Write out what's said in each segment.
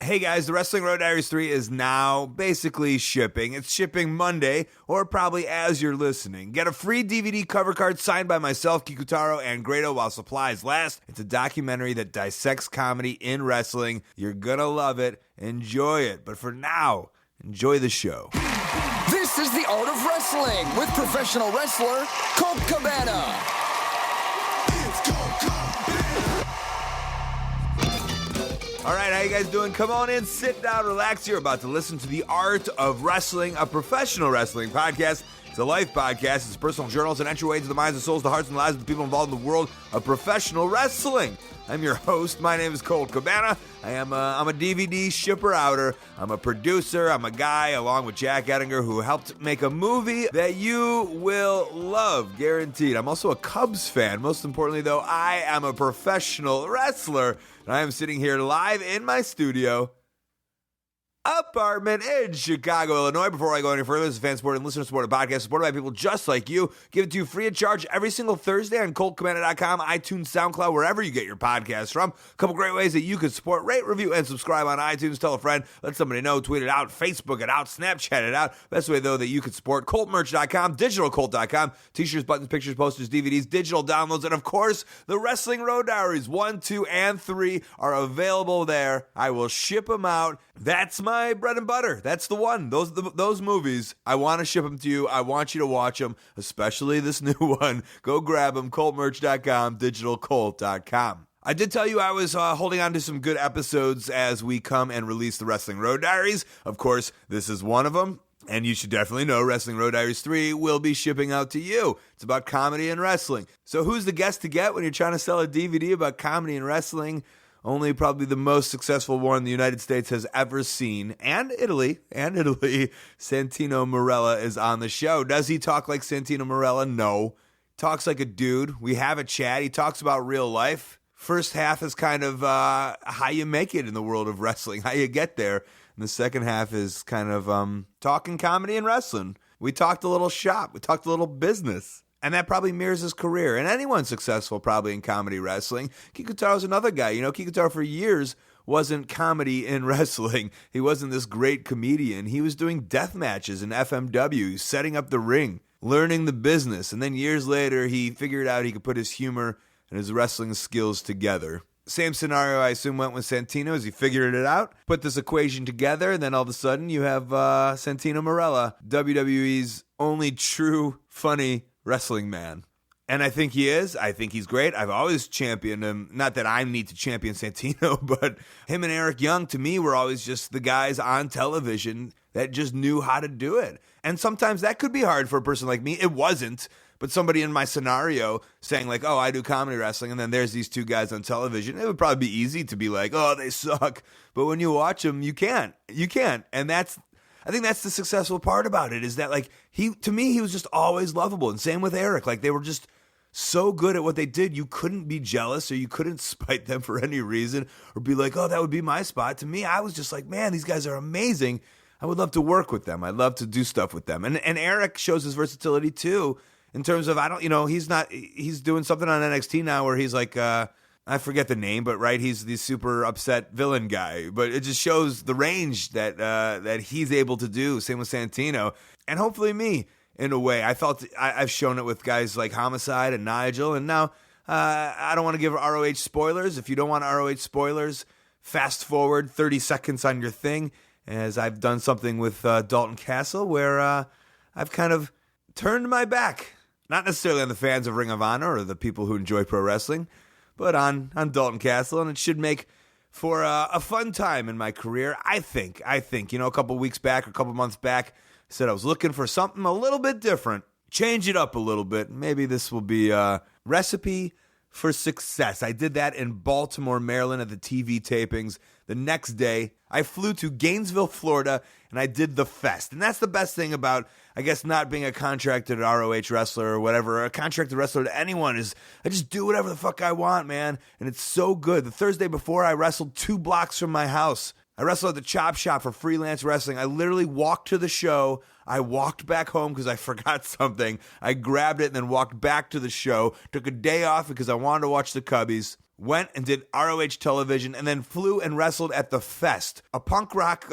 Hey guys, the Wrestling Road Diaries 3 is now basically shipping. It's shipping Monday, or probably as you're listening. Get a free DVD cover card signed by myself, Kikutaro, and Grado while supplies last. It's a documentary that dissects comedy in wrestling. You're gonna love it. Enjoy it. But for now, enjoy the show. This is The Art of Wrestling with professional wrestler Colt Cabana. It's Colt Cabana. All right, how you guys doing? Come on in, sit down, relax. You're about to listen to The Art of Wrestling, a professional wrestling podcast. It's a life podcast. It's personal journals and entry way into the minds and souls, the hearts and lives of the people involved in the world of professional wrestling. I'm your host. My name is Colt Cabana. I'm a DVD shipper-outer. I'm a producer. I'm a guy, along with Jack Ettinger, who helped make a movie that you will love, guaranteed. I'm also a Cubs fan. Most importantly, though, I am a professional wrestler. And I am sitting here live in my studio apartment in Chicago, Illinois. Before I go any further, this is a fan-supported and listener-supported podcast supported by people just like you. Give it to you free of charge every single Thursday on ColtCabana.com, iTunes, SoundCloud, wherever you get your podcasts from. A couple great ways that you can support, rate, review, and subscribe on iTunes. Tell a friend, let somebody know, tweet it out, Facebook it out, Snapchat it out. Best way, though, that you can support, ColtMerch.com, DigitalColt.com, t-shirts, buttons, pictures, posters, DVDs, digital downloads, and, of course, the Wrestling Road Diaries 1, 2, and 3 are available there. I will ship them out. That's my bread and butter. That's the one. Those movies, I want to ship them to you. I want you to watch them, especially this new one. Go grab them, ColtMerch.com, DigitalColt.com. I did tell you I was holding on to some good episodes as we come and release the Wrestling Road Diaries. Of course, this is one of them. And you should definitely know Wrestling Road Diaries 3 will be shipping out to you. It's about comedy and wrestling. So who's the guest to get when you're trying to sell a DVD about comedy and wrestling? Only probably the most successful one the United States has ever seen. And Italy. Santino Marella is on the show. Does he talk like Santino Marella? No. Talks like a dude. We have a chat. He talks about real life. First half is kind of how you make it in the world of wrestling, how you get there. And the second half is kind of talking comedy and wrestling. We talked a little shop. We talked a little business. And that probably mirrors his career. And anyone successful probably in comedy wrestling. Kikutaro's another guy. You know, Kikutaro for years wasn't comedy in wrestling. He wasn't this great comedian. He was doing death matches in FMW, setting up the ring, learning the business. And then years later, he figured out he could put his humor and his wrestling skills together. Same scenario, I assume, went with Santino as he figured it out, put this equation together, and then all of a sudden you have Santino Marella, WWE's only true, funny wrestling man. And I think he is. I think he's great. I've always championed him. Not that I need to champion Santino, but him and Eric Young, to me, were always just the guys on television that just knew how to do it. And sometimes that could be hard for a person like me. It wasn't. But somebody in my scenario saying like, oh, I do comedy wrestling, and then there's these two guys on television, it would probably be easy to be like, oh, they suck. But when you watch them, you can't. You can't. And I think that's the successful part about it, is that like to me, he was just always lovable. And same with Eric. Like they were just so good at what they did, you couldn't be jealous or you couldn't spite them for any reason or be like, oh, that would be my spot. To me, I was just like, man, these guys are amazing. I would love to work with them. I'd love to do stuff with them. And Eric shows his versatility too, in terms of, he's doing something on NXT now where he's like, I forget the name, but right, he's the super upset villain guy. But it just shows the range that he's able to do. Same with Santino, and hopefully me in a way. I felt I've shown it with guys like Homicide and Nigel, and now I don't want to give ROH spoilers. If you don't want ROH spoilers, fast forward 30 seconds on your thing, as I've done something with Dalton Castle where I've kind of turned my back, not necessarily on the fans of Ring of Honor or the people who enjoy pro wrestling, but on Dalton Castle, and it should make for a fun time in my career, I think. A couple months back, I said I was looking for something a little bit different, change it up a little bit. Maybe this will be a recipe for success. I did that in Baltimore, Maryland at the TV tapings. The next day, I flew to Gainesville, Florida, and I did the fest. And that's the best thing about, I guess, not being a contracted ROH wrestler or whatever, a contracted wrestler to anyone, is I just do whatever the fuck I want, man. And it's so good. The Thursday before, I wrestled 2 blocks from my house. I wrestled at the Chop Shop for freelance wrestling. I literally walked to the show. I walked back home because I forgot something. I grabbed it and then walked back to the show. Took a day off because I wanted to watch the Cubbies. went and did ROH television, and then flew and wrestled at the Fest, a punk rock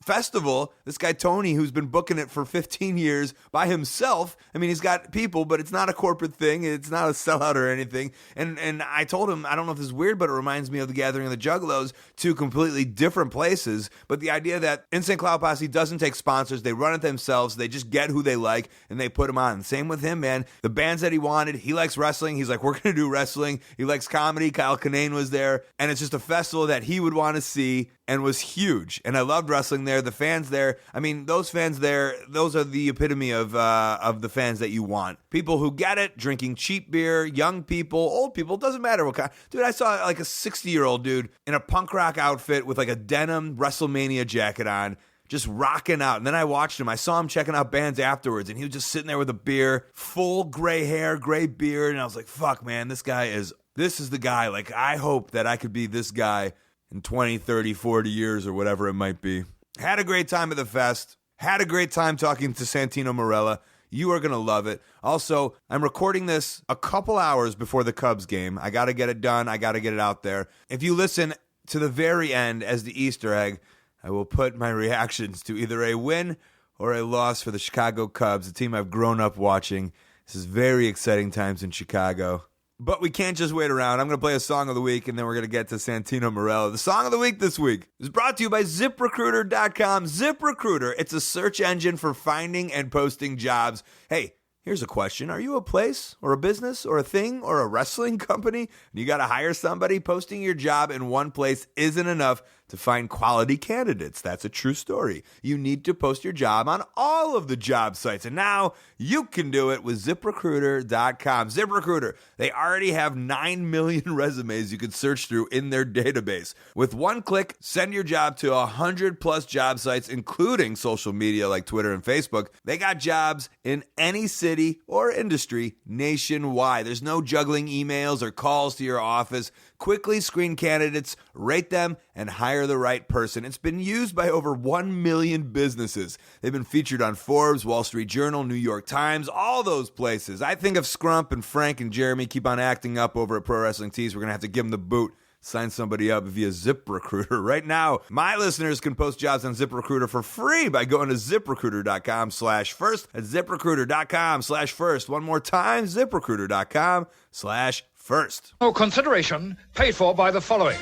festival. This guy Tony, who's been booking it for 15 years by himself. I mean, he's got people, but it's not a corporate thing. It's not a sellout or anything. And I told him, I don't know if this is weird, but it reminds me of the Gathering of the Juggalos, two completely different places. But the idea that Insane Clown Posse doesn't take sponsors, they run it themselves, they just get who they like and they put them on. Same with him, man. The bands that he wanted, he likes wrestling. He's like, we're going to do wrestling. He likes comedy. Kyle Kinane was there. And it's just a festival that he would want to see and was huge. And I loved wrestling there. The fans there, I mean, those fans there, those are the epitome of the fans that you want. People who get it, drinking cheap beer, young people, old people, doesn't matter what kind. Dude, I saw like a 60-year-old dude in a punk rock outfit with like a denim Wrestlemania jacket on, just rocking out. And then I watched him. I saw him checking out bands afterwards, and he was just sitting there with a beer, full gray hair, gray beard. And I was like, fuck, man, this is the guy. Like, I hope that I could be this guy in 20, 30, 40 years or whatever it might be. Had a great time at the Fest. Had a great time talking to Santino Marella. You are going to love it. Also, I'm recording this a couple hours before the Cubs game. I got to get it done. I got to get it out there. If you listen to the very end as the Easter egg, I will put my reactions to either a win or a loss for the Chicago Cubs, a team I've grown up watching. This is very exciting times in Chicago. But we can't just wait around. I'm going to play a song of the week, and then we're going to get to Santino Marella. The song of the week this week is brought to you by ZipRecruiter.com. ZipRecruiter, it's a search engine for finding and posting jobs. Hey, here's a question. Are you a place or a business or a thing or a wrestling company? And you got to hire somebody? Posting your job in one place isn't enough to find quality candidates. That's a true story. You need to post your job on all of the job sites. And now you can do it with ZipRecruiter.com. ZipRecruiter, they already have 9 million resumes you could search through in their database. With one click, send your job to 100 plus job sites, including social media like Twitter and Facebook. They got jobs in any city or industry nationwide. There's no juggling emails or calls to your office. Quickly screen candidates, rate them, and hire the right person. It's been used by over 1 million businesses. They've been featured on Forbes, Wall Street Journal, New York Times, all those places. I think if Scrump and Frank and Jeremy keep on acting up over at Pro Wrestling Tees, we're going to have to give them the boot. Sign somebody up via ZipRecruiter. Right now, my listeners can post jobs on ZipRecruiter for free by going to ZipRecruiter.com/first. That's ZipRecruiter.com/first. One more time, ZipRecruiter.com/first. No consideration paid for by the following.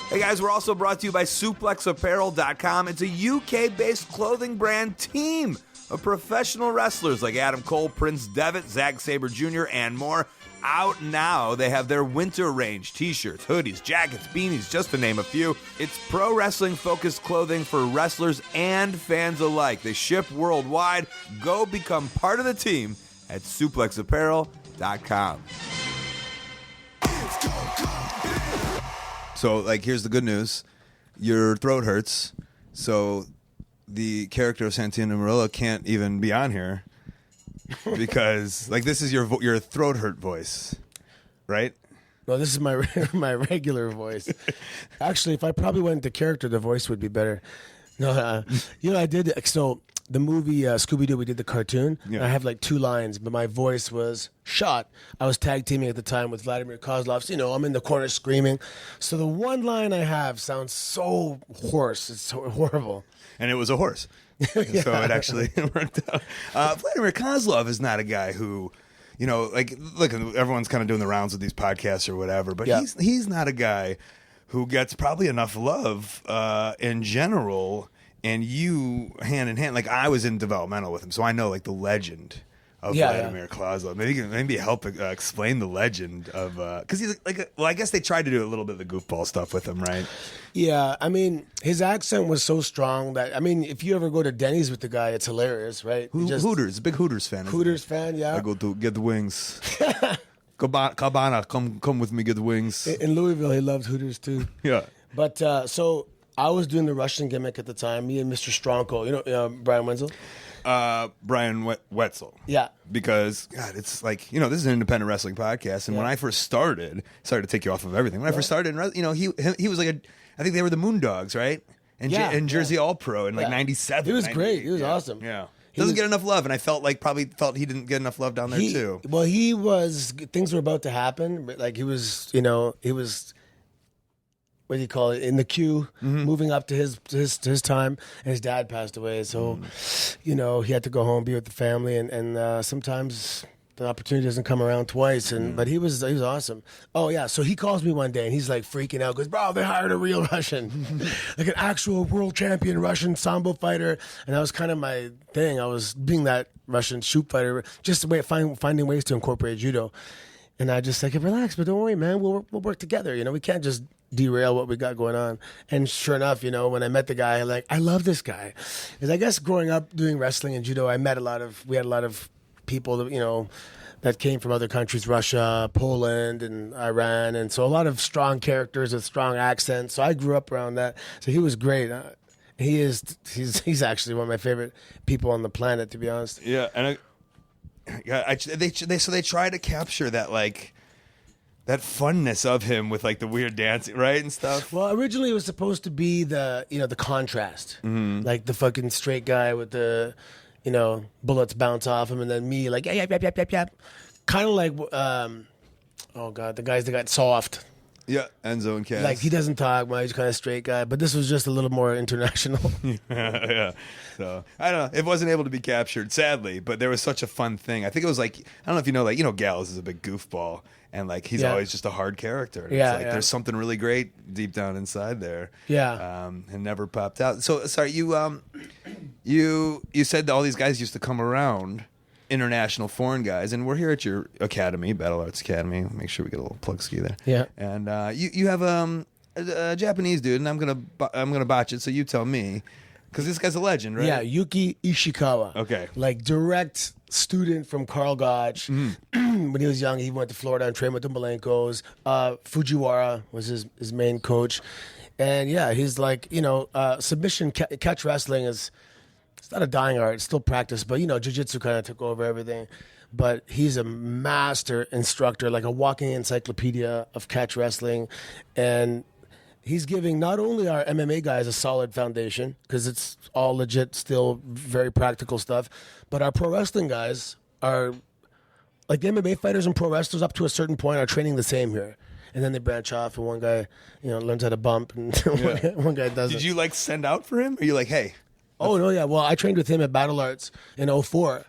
Hey guys, we're also brought to you by SuplexApparel.com. It's a UK-based clothing brand team of professional wrestlers like Adam Cole, Prince Devitt, Zack Sabre Jr., and more. Out now, they have their winter range, t-shirts, hoodies, jackets, beanies, just to name a few. It's pro wrestling focused clothing for wrestlers and fans alike. They ship worldwide. Go become part of the team at SuplexApparel.com. So, here's the good news. Your throat hurts, so the character of Santino Marella can't even be on here. Because this is your throat hurt voice, right? No, this is my my regular voice. Actually, if I probably went into character, the voice would be better. No, I did. So the movie Scooby-Doo, we did the cartoon. Yeah. And I have 2 lines, but my voice was shot. I was tag teaming at the time with Vladimir Kozlov's. I'm in the corner screaming. So the one line I have sounds so hoarse. It's so horrible. And it was a horse. Yeah. So it actually worked out. Vladimir Kozlov is not a guy who, look, everyone's kind of doing the rounds with these podcasts or whatever, but yeah. he's not a guy who gets probably enough love in general, and you hand in hand. I was in developmental with him, so I know the legend of Vladimir Kozlov. Maybe help explain the legend of because he's I guess they tried to do a little bit of the goofball stuff with him, right? Yeah, his accent was so strong that if you ever go to Denny's with the guy, it's hilarious, right? Hooters, a big Hooters fan. Hooters fan, yeah. I go to get the wings. Cabana, come with me, get the wings. In Louisville, he loved Hooters too. Yeah, but so I was doing the Russian gimmick at the time. Me and Mr. Stronko, Brian Wenzel. Brian Wetzel. Yeah. Because, God, it's this is an independent wrestling podcast, and when I first started, sorry to take you off of everything. When I first started, he was I think they were the Moondogs, right? And Jersey All Pro in 97. He was great. He was awesome. Yeah. Doesn't get enough love, and I probably felt he didn't get enough love down there too. Well, things were about to happen, but like he was, what do you call it, in the queue, moving up to his time, and his dad passed away. So, he had to go home, be with the family, and sometimes the opportunity doesn't come around twice. But he was awesome. Oh yeah, so he calls me one day and he's like freaking out, goes, "Bro, they hired a real Russian, like an actual world champion Russian sambo fighter." And that was kind of my thing. I was being that Russian shoot fighter, just finding ways to incorporate judo. And I just like, relax, but don't worry, man. We'll work together. We can't just derail what we got going on. And sure enough, when I met the guy, like, I love this guy. Because I guess growing up doing wrestling and judo, we had a lot of people that, that came from other countries, Russia, Poland, and Iran. And so a lot of strong characters with strong accents. So I grew up around that. So he was great. He's actually one of my favorite people on the planet, to be honest. Yeah, and they try to capture that that funness of him with the weird dancing, right, and stuff. Well, originally it was supposed to be the contrast, like the fucking straight guy with the bullets bounce off him, and then me yap, kind of like oh god, the guys that got soft. Yeah, Enzo and Cass. Like he doesn't talk much, he's kind of straight guy, but this was just a little more international. Yeah. So I don't know. It wasn't able to be captured, sadly, but there was such a fun thing. I think it was I don't know if Gallows is a big goofball, and he's always just a hard character. And it's there's something really great deep down inside there. Yeah. And never popped out. So sorry, you said that all these guys used to come around. International foreign guys, and we're here at your academy, Battle Arts Academy. Make sure we get a little plug ski there. Yeah. And you have a Japanese dude, and I'm gonna botch it. So you tell me, because this guy's a legend, right? Yeah, Yuki Ishikawa. Okay. Direct student from Karl Gotch. When he was young, he went to Florida and trained with the Malenkos. Fujiwara was his main coach, and yeah, he's submission catch wrestling is. It's not a dying art. It's still practice, but jiu-jitsu kind of took over everything. But he's a master instructor, like a walking encyclopedia of catch wrestling, and he's giving not only our MMA guys a solid foundation because it's all legit, still very practical stuff, but our pro wrestling guys are like the MMA fighters and pro wrestlers up to a certain point are training the same here. And then they branch off, and one guy, learns how to bump, and one guy doesn't. Did you send out for him? Or are you hey? Oh, no, yeah. Well, I trained with him at Battle Arts in 2004.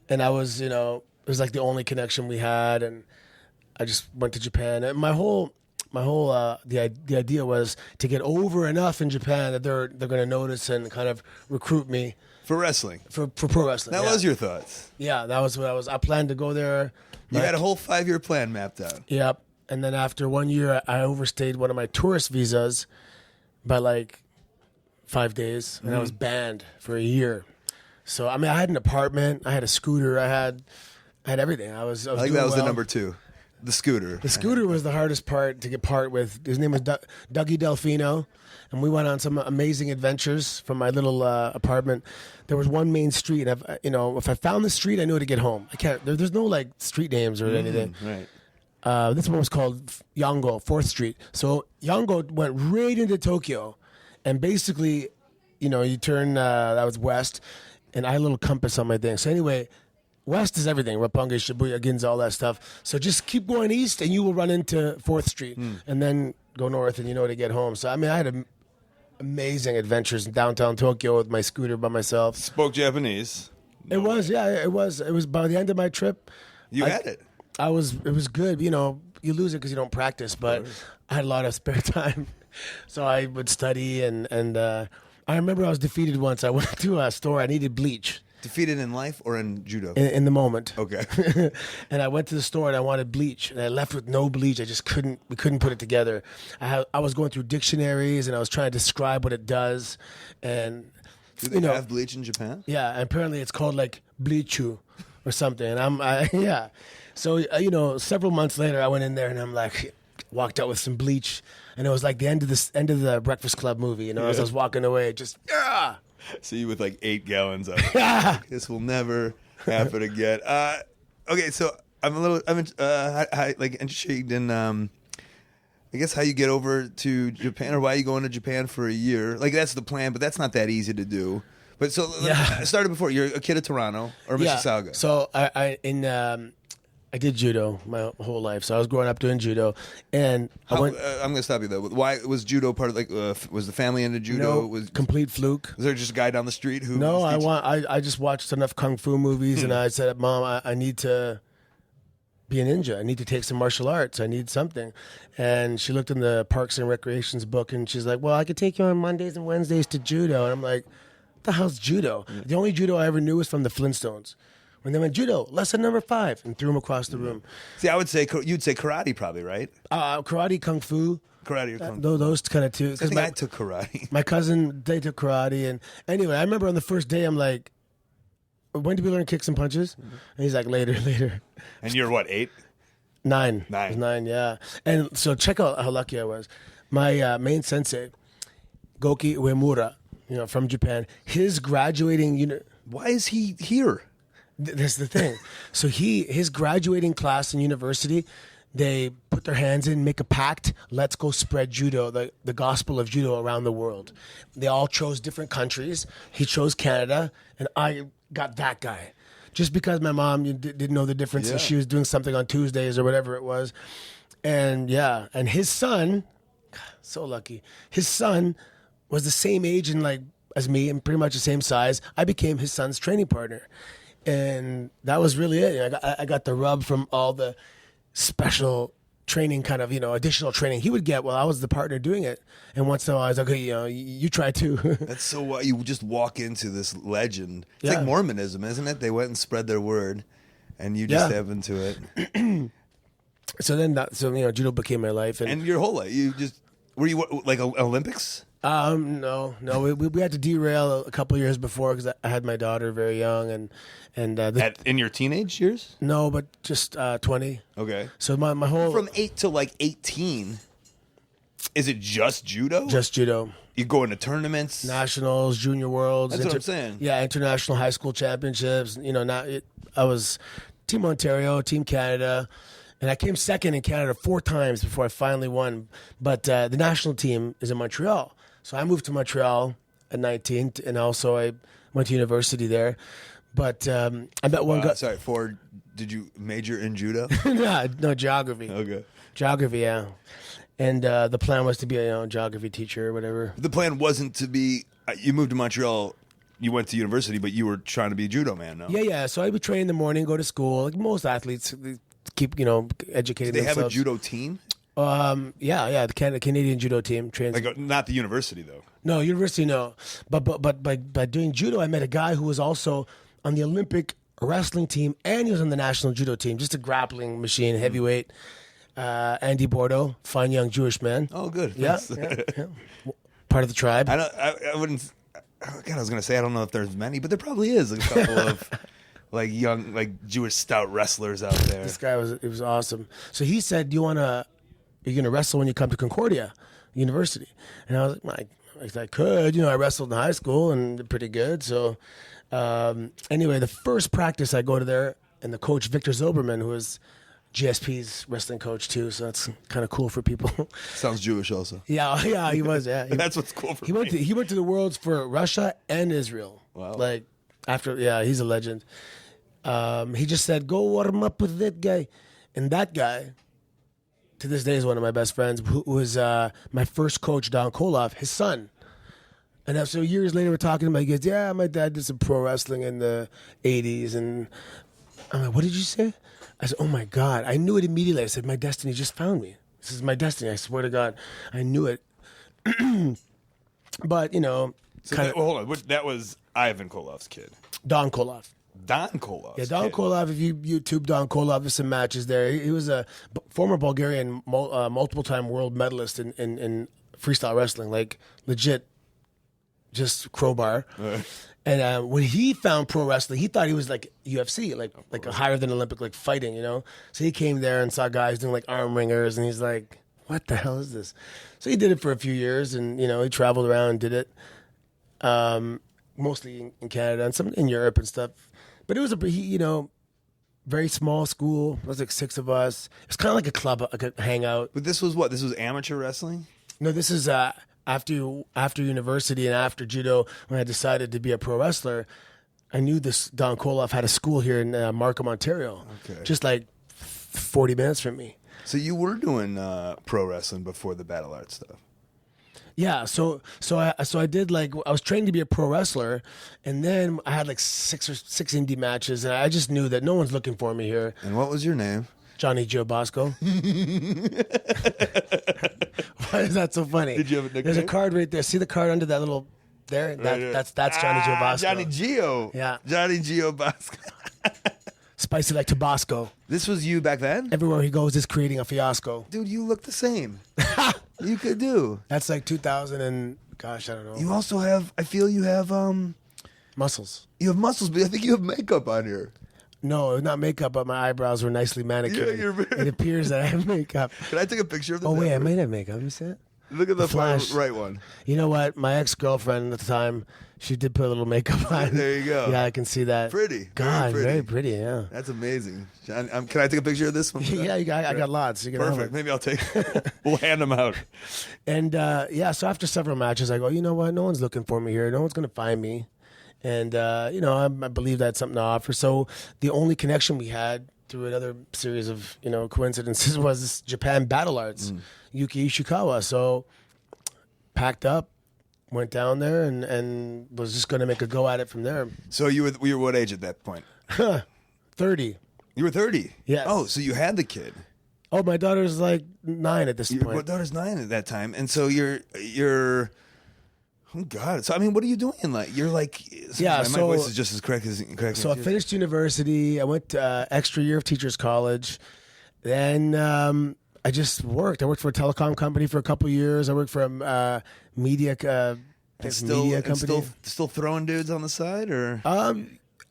And I was, it was the only connection we had. And I just went to Japan. And the idea was to get over enough in Japan that they're going to notice and kind of recruit me. For wrestling? For pro wrestling. That was your thoughts? Yeah, that was what I planned to go there. You had a whole 5-year plan mapped out. Yep. And then after 1 year, I overstayed one of my tourist visas by 5 days, and I was banned for a year. So I had an apartment, I had a scooter, I had everything. I was that was the number 2, the scooter. The scooter was the hardest part to get part with. His name was Dougie Delfino, and we went on some amazing adventures from my little apartment. There was one main street, and if I found the street, I knew how to get home. I can't. There's no street names or anything. Right. This one was called Yango, 4th Street. So Yango went right into Tokyo. And basically, you turn, that was west, and I had a little compass on my thing. So anyway, west is everything, Roppongi, Shibuya, Ginza, all that stuff. So just keep going east, and you will run into 4th Street, and then go north, and you know to get home. So, I had amazing adventures in downtown Tokyo with my scooter by myself. Spoke Japanese. It was by the end of my trip. You had it. It was good. You lose it because you don't practice, but I had a lot of spare time. So I would study, and I remember I was defeated once. I went to a store. I needed bleach. Defeated in life or in judo? In the moment. Okay. And I went to the store, and I wanted bleach. And I left with no bleach. I just couldn't. We couldn't put it together. I was going through dictionaries, and I was trying to describe what it does. And do they have bleach in Japan? Yeah, and apparently it's called bleachu or something. And yeah. So several months later, I went in there, and I'm walked out with some bleach. And it was the end of the Breakfast Club movie, as I was walking away, just See you with 8 gallons of it. This will never happen again. Okay, so I'm intrigued in I guess how you get over to Japan, or why you going to Japan for a year. That's the plan, but that's not that easy to do. But so I started before. You're a kid of Toronto or Mississauga. So I did judo my whole life. So I was growing up doing judo, and I'm going to stop you though. Why was judo part of was the family into judo? No, was complete fluke. Was there just a guy down the street who? No, I just watched enough kung fu movies, and I said, Mom, I need to be a ninja. I need to take some martial arts. I need something. And she looked in the Parks and Recreations book, and she's like, well, I could take you on Mondays and Wednesdays to judo. And I'm like, what the hell's judo? The only judo I ever knew was from the Flintstones. When they went, judo, lesson number 5, and threw him across the room. See, I would say, you'd say karate probably, right? Karate, kung fu. Karate or kung fu. Those kind of two. I think I took karate. My cousin, they took karate. And anyway, I remember on the first day, I'm like, when did we learn kicks and punches? And he's like, later. And you're what, 8? 9. 9. I was 9, yeah. And so check out how lucky I was. My main sensei, Goki Uemura, from Japan, his graduating Why is he here? That's the thing. So his graduating class in university, they put their hands in, make a pact. Let's go spread judo, the gospel of judo around the world. They all chose different countries. He chose Canada, and I got that guy. Just because my mom didn't know the difference, and she was doing something on Tuesdays or whatever it was. And and his son, so lucky, his son was the same age and as me and pretty much the same size. I became his son's training partner. And that was really it. I got the rub from all the special training, kind of, additional training he would get while I was the partner doing it. And once in a while, I was like, okay, you try too. That's so what you just walk into this legend. It's like Mormonism, isn't it? They went and spread their word, and you just step into it. So judo became my life. And your whole life, were you like Olympics? No. We had to derail a couple of years before because I had my daughter very young, and in your teenage years? No, but just 20. Okay. So my whole from 8 to 18. Is it just judo? Just judo. You go into tournaments, nationals, junior worlds. That's what I'm saying. Yeah, international high school championships. I was Team Ontario, Team Canada. And I came second in Canada 4 times before I finally won. But the national team is in Montreal. So I moved to Montreal at 19, and also I went to university there. But I met one guy. Sorry, did you major in judo? No, geography. Okay. Geography, yeah. And the plan was to be a geography teacher or whatever. The plan wasn't to be, you moved to Montreal, you went to university, but you were trying to be a judo man, no? Yeah. So I would train in the morning, go to school. Like most athletes, keep educating themselves. Did they have a judo team? Yeah, the Canadian judo team trains. Not the university though. No, university no. But by doing judo, I met a guy who was also on the Olympic wrestling team, and he was on the national judo team, just a grappling machine, heavyweight. Andy Bordeaux, fine young Jewish man. Oh, good. Yeah. Part of the tribe. I wouldn't. God, I was gonna say I don't know if there's many, but there probably is a couple of young Jewish stout wrestlers out there. This guy was awesome. So he said, "You're gonna wrestle when you come to Concordia University," and I was like, I could. I wrestled in high school and did pretty good. So anyway, the first practice I go to there, and the coach Victor Zilberman, who was GSP's wrestling coach too, so that's kind of cool for people. Sounds Jewish also. Yeah, he was. Yeah, that's what's cool for me. He went to the Worlds for Russia and Israel. Wow. He's a legend. He just said, "Go warm up with that guy," and that guy, to this day, is one of my best friends. Who was my first coach, Don Koloff, his son. And so years later, we're talking about. He goes, "Yeah, my dad did some pro wrestling in the '80s," and I'm like, "What did you say?" I said, "Oh my God!" I knew it immediately. I said, "My destiny just found me. This is my destiny." I swear to God, I knew it. But hold on. That was Ivan Koloff's kid. Don Koloff. Don Koloff. Yeah, Don Koloff. If you YouTube Don Koloff, there's some matches there. He was a former Bulgarian, multiple-time world medalist in freestyle wrestling, legit, just crowbar. And when he found pro wrestling, he thought he was like UFC, like a higher than Olympic, fighting, So he came there and saw guys doing arm ringers, and he's like, "What the hell is this?" So he did it for a few years, and he traveled around and did it, mostly in Canada and some in Europe and stuff. But it was very small school. There was 6 of us. It was kind of like a club, like a hangout. But this was what? This was amateur wrestling? No, this is after university and after judo, when I decided to be a pro wrestler, I knew this Don Koloff had a school here in Markham, Ontario, just like 40 minutes from me. So you were doing pro wrestling before the battle art stuff. Yeah, so I did I was trained to be a pro wrestler, and then I had like six indie matches, and I just knew that no one's looking for me here. And what was your name? Johnny Joe Bosco. Why is that so funny? Did you have a nickname? There's a card right there. See the card under that little there? That's Johnny Joe Bosco. Johnny Gio. Yeah. Johnny Gio Bosco. Spicy like Tabasco. This was you back then? Everywhere he goes is creating a fiasco. Dude, you look the same. You could do. That's like 2000 and gosh, I don't know. You also have, I feel you have, muscles. you have muscles, but I think you have makeup on here. No, not makeup, but my eyebrows were nicely manicured. Yeah, you're very- It appears that I have makeup. Can I take a picture of this? Oh, wait, I might have makeup. Let me see it. Look at the Flash. right one. You know what? My ex-girlfriend at the time, she did put a little makeup on. There you go. Yeah, I can see that. Pretty. God, Very very pretty, yeah. That's amazing. John, can I take a picture of this one? Yeah, I got lots. You can have Perfect. it. Maybe I'll take We'll hand them out. And, so after several matches, I go, you know what? No one's looking for me here. No one's going to find me. And, I believe that's something to offer. So the only connection we had through another series of, coincidences was this Japan Battle Arts, Yuki Ishikawa. So packed up, went down there, and was just going to make a go at it from there. So you were what age at that point? 30. You were 30? Yes. Oh, so you had the kid. Oh, my daughter's like 9 at this Your point. daughter's 9 at that time. And so you're oh God. So I mean, what are you doing? You're like, Yeah, my so- voice is just as correct as So I finished university. I went to extra year of teachers college. Then I just worked. I worked for a telecom company for a couple of years. I worked for a media media company. Still throwing dudes on the side, or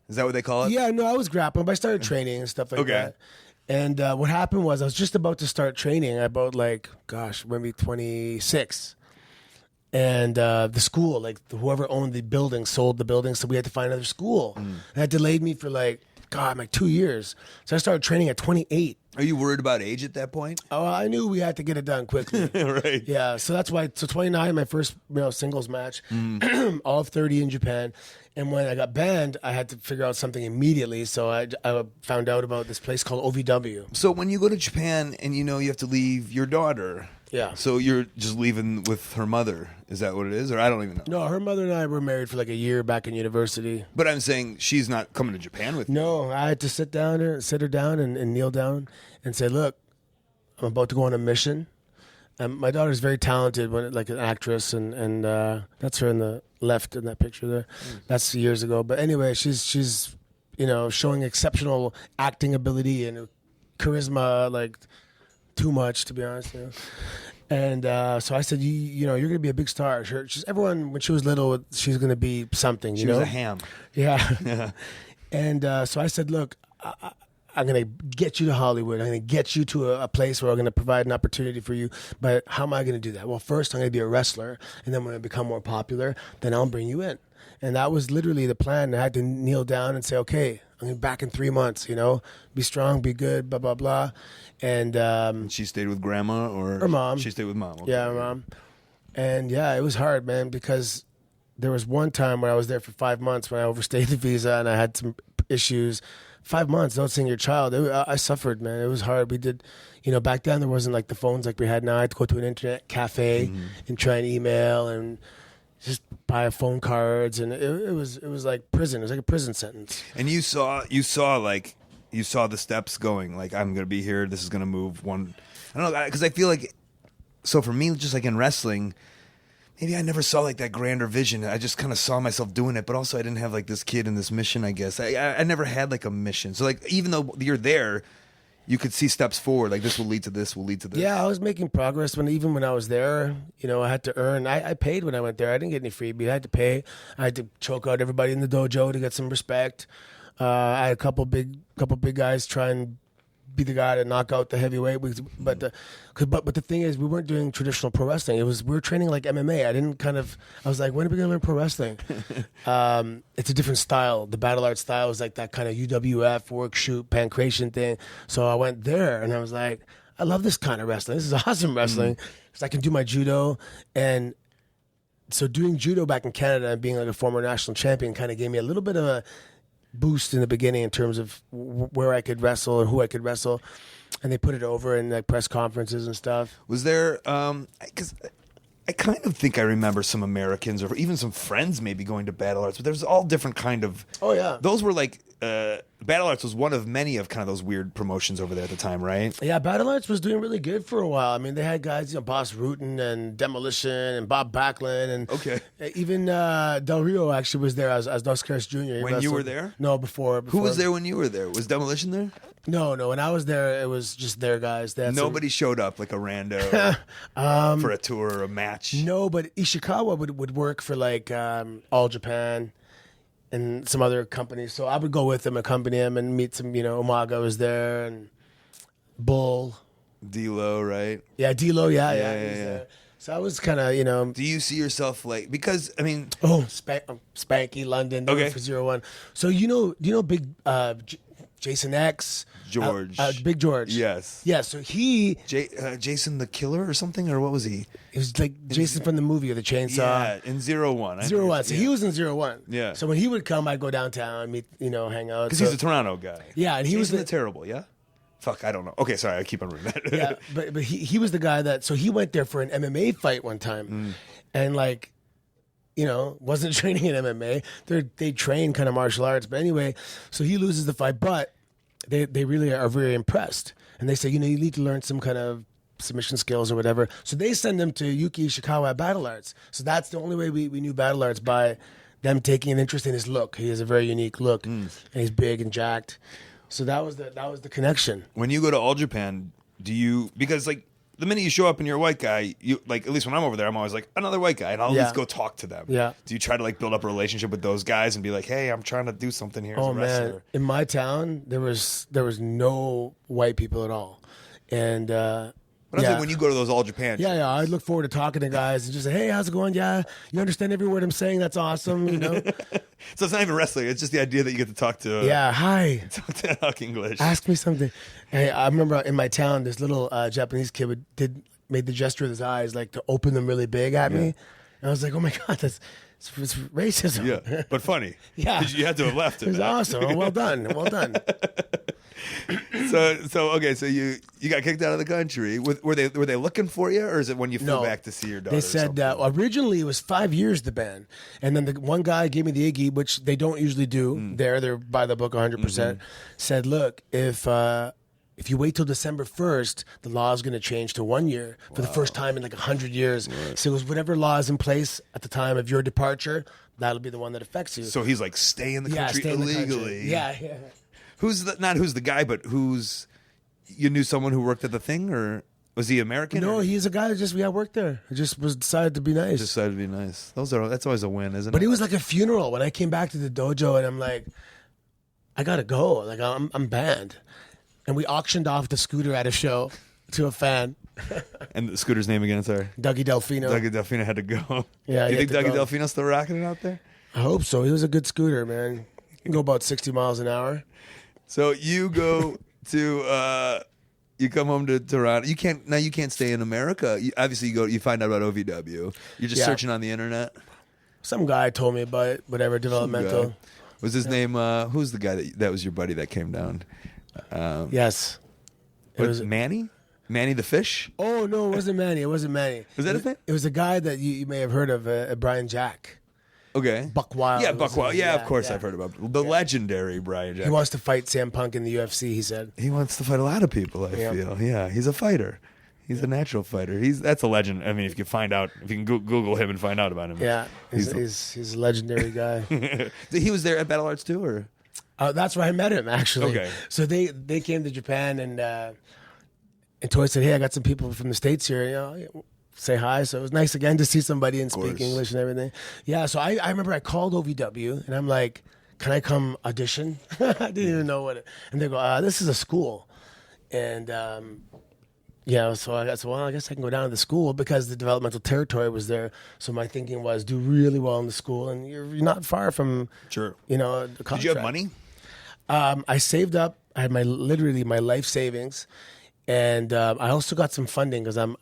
is that what they call it? Yeah, no, I was grappling, but I started training and stuff like Okay. that. And what happened was I was just about to start training. About maybe 26. And the school, whoever owned the building, sold the building, so we had to find another school. And that delayed me for 2 years. So I started training at 28. Are you worried about age at that point? Oh, I knew we had to get it done quickly. Right. Yeah, so that's why. So 29, my first singles match, all of 30 in Japan. And when I got banned, I had to figure out something immediately. So I found out about this place called OVW. So when you go to Japan and you have to leave your daughter, Yeah. so you're just leaving with her mother. Is that what it is? Or I don't even know. No, her mother and I were married for a year back in university. But I'm saying she's not coming to Japan with you. No, I had to sit her down and kneel down and say, look, I'm about to go on a mission. My daughter's very talented, like an actress, and that's her in the left in that picture there. That's years ago. But anyway, she's showing exceptional acting ability and charisma, too much, to be honest. And so I said, you're going to be a big star. Everyone, when she was little, she's going to be something. She was a ham. Yeah. And so I said, look, I'm going to get you to Hollywood. I'm going to get you to a place where I'm going to provide an opportunity for you. But how am I going to do that? Well, first, I'm going to be a wrestler. And then when I become more popular, then I'll bring you in. And that was literally the plan. I had to kneel down and say, okay, I'm going to be back in 3 months, be strong, be good, blah, blah, blah. And She stayed with grandma, or her mom. She stayed with mom. Okay. Yeah, her mom. And yeah, it was hard, man, because there was one time when I was there for 5 months when I overstayed the visa and I had some issues. 5 months, not seeing your child. I suffered, man. It was hard. We did, back then there wasn't the phones like we had now. I had to go to an internet cafe and try and email and just buy phone cards, and it was like prison. It was like a prison sentence. And you saw the steps going. I'm gonna be here. This is gonna move one. I don't know, because I feel so for me, just like in wrestling, maybe I never saw that grander vision. I just kind of saw myself doing it, but also I didn't have this kid and this mission. I guess I never had a mission. So even though you're there, you could see steps forward. This will lead to this. Will lead to this. Yeah, I was making progress even when I was there. I had to earn. I paid when I went there. I didn't get any freebie. I had to pay. I had to choke out everybody in the dojo to get some respect. I had a couple big guys try and be the guy to knock out the heavyweight. But the thing is, we weren't doing traditional pro wrestling. We were training like MMA. I was like, when are we gonna learn pro wrestling? It's a different style. The battle art style is like that kind of UWF work, shoot, pancration thing. So I went there and I was like, I love this kind of wrestling. This is awesome wrestling because I can do my judo. And so doing judo back in Canada and being like a former national champion kind of gave me a little bit of a boost in the beginning in terms of where I could wrestle and who I could wrestle. And they put it over in like press conferences and stuff. Was there, because I kind of think I remember some Americans or even some friends maybe going to Battle Arts, but there's all different kind of. Oh, yeah. Those were like, Battle Arts was one of many of kind of those weird promotions over there at the time, right? Yeah, Battle Arts was doing really good for a while. I mean, they had guys, Boss Rutan and Demolition and Bob Backlund and even Del Rio actually was there as Dos Caras Jr. When you were there? No, before. Who was there when you were there? Was Demolition there? No. When I was there, it was just their guys. Nobody showed up like a rando for a tour or a match. No, but Ishikawa would work for like All Japan and some other companies. So I would go with him, accompany him, and meet some, Umaga was there, and Bull. D-Lo, right? Yeah, D-Lo, yeah. Yeah. So I was kind of, Do you see yourself like, because, I mean. Oh, Spanky, London, for 01. So you know big Jason X? George. Big George. Yes. Yeah, so he. Jason the Killer or something, or what was he? It was like Jason from the movie or the Chainsaw. Yeah, in 01. 01. So he was in 01. Yeah. So when he would come, I'd go downtown, meet, hang out. Because he's a Toronto guy. Yeah, and he was the terrible, yeah? Fuck, I don't know. Okay, sorry, I keep on reading that. Yeah, but he was the guy that, so he went there for an MMA fight one time. And like, wasn't training in MMA. They train kind of martial arts. But anyway, so he loses the fight, but they really are very impressed. And they say, you need to learn some kind of submission skills or whatever. So they send him to Yuki Ishikawa at Battle Arts. So that's the only way we knew Battle Arts, by them taking an interest in his look. He has a very unique look, and he's big and jacked. So that was the connection. When you go to All Japan, because like the minute you show up and you're a white guy, you like, at least when I'm over there, I'm always like, another white guy, and I'll at least go talk to them. Yeah. Do you try to like build up a relationship with those guys and be like, hey, I'm trying to do something here as a wrestler? Man, in my town there was no white people at all, and but I think when you go to those All Japan shows, I look forward to talking to guys and just say, hey, how's it going? Yeah, you understand every word I'm saying? That's awesome. So it's not even wrestling; it's just the idea that you get to talk to. Hi. Talk English. Ask me something. Hey, I remember in my town, this little Japanese kid made the gesture with his eyes, like to open them really big at me. And I was like, oh my God, it's racism. Yeah, but funny. Yeah. You had to have left it. It was awesome. Oh, well done. So you got kicked out of the country. Were they looking for you, or is it when you flew back to see your daughter? They said originally it was 5 years, the ban, and then the one guy gave me the Iggy, which they don't usually do. They're by the book 100%. Said, look, if you wait till December 1st, the law is going to change to 1 year for the first time in like 100 years. Right. So it was whatever law is in place at the time of your departure, that'll be the one that affects you. So he's like, stay in the country illegally. Yeah. Who's the guy, but you knew someone who worked at the thing, or was he American? No, he's a guy that worked there. He just decided to be nice. Decided to be nice. That's always a win, isn't it? But it was like a funeral when I came back to the dojo, and I'm like, I gotta go. Like I'm banned. And we auctioned off the scooter at a show to a fan. And the scooter's name again, sorry? Dougie Delfino. Dougie Delfino had to go. Yeah, you think Dougie Delfino's still rocking it out there? I hope so. He was a good scooter, man. You can go about 60 miles an hour. So you go to, you come home to Toronto. You can't stay in America. Obviously, you find out about OVW. You're just searching on the internet. Some guy told me about it, whatever, developmental. Was his name, who's the guy that was your buddy that came down? Yes. It was Manny? Manny the Fish? Oh, no, it wasn't Manny. Was that his name? It was a guy that you may have heard of, Brian Jack. Okay. Buck Wild. Yeah, Buck Wild. Yeah, of course I've heard about the legendary Brian Jack. He wants to fight Sam Punk in the UFC, he said. He wants to fight a lot of people, I feel. Yeah, he's a fighter. He's a natural fighter. That's a legend. I mean, if you can Google him and find out about him. Yeah, he's a legendary guy. He was there at Battle Arts too, or? That's where I met him, actually. Okay. So they came to Japan, and Toy said, hey, I got some people from the States here, say hi. So it was nice again to see somebody and speak English and everything. Yeah, so I remember I called OVW, and I'm like, can I come audition? I didn't even know what and they go, this is a school. And so I got, I guess I can go down to the school because the developmental territory was there. So my thinking was do really well in the school, and you're not far from, sure. The contract. Did you have money? I saved up. I had literally my life savings. And I also got some funding because I'm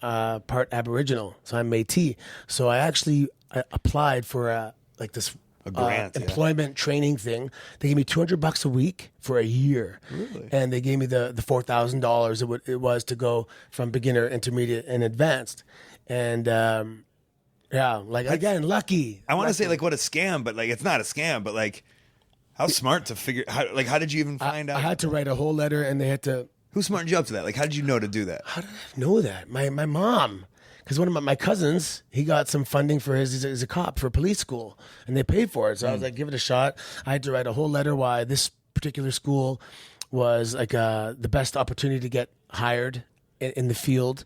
part Aboriginal, so I'm Métis. So I actually I applied for this A grant, employment training thing. They gave me $200 a week for a year. Really? And they gave me the $4,000 it was to go from beginner, intermediate, and advanced. And again, lucky. I want to say like what a scam, but like it's not a scam, but like how smart to figure how did you even find out? I had to write a whole letter, and they had to. Who smartened you up to that? Like how did you know to do that? How did I know that? My mom. Because one of my cousins, he got some funding for he's a cop for police school, and they paid for it. So I was like, give it a shot. I had to write a whole letter why this particular school was like the best opportunity to get hired in the field.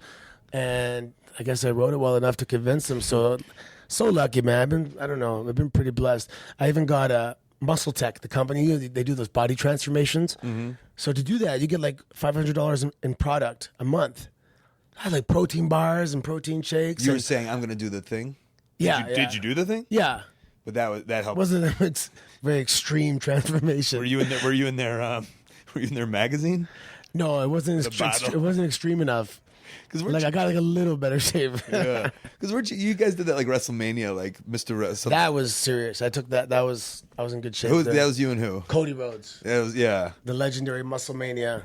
And I guess I wrote it well enough to convince them. So lucky, man. I've been pretty blessed. I even got a Muscle Tech, the company. They do those body transformations. Mm-hmm. So to do that, you get like $500 in product a month. I had like protein bars and protein shakes. You were saying I'm going to do the thing. Did you do the thing? Yeah. But that helped. It's very extreme transformation. Were you in their magazine? No, it wasn't. It wasn't extreme enough. Because I got like a little better shape. Yeah. Because you guys did that like Wrestlemania, like Mr. That was serious. I took that. I was in good shape. That was you and who? Cody Rhodes. Yeah. The legendary Musclemania.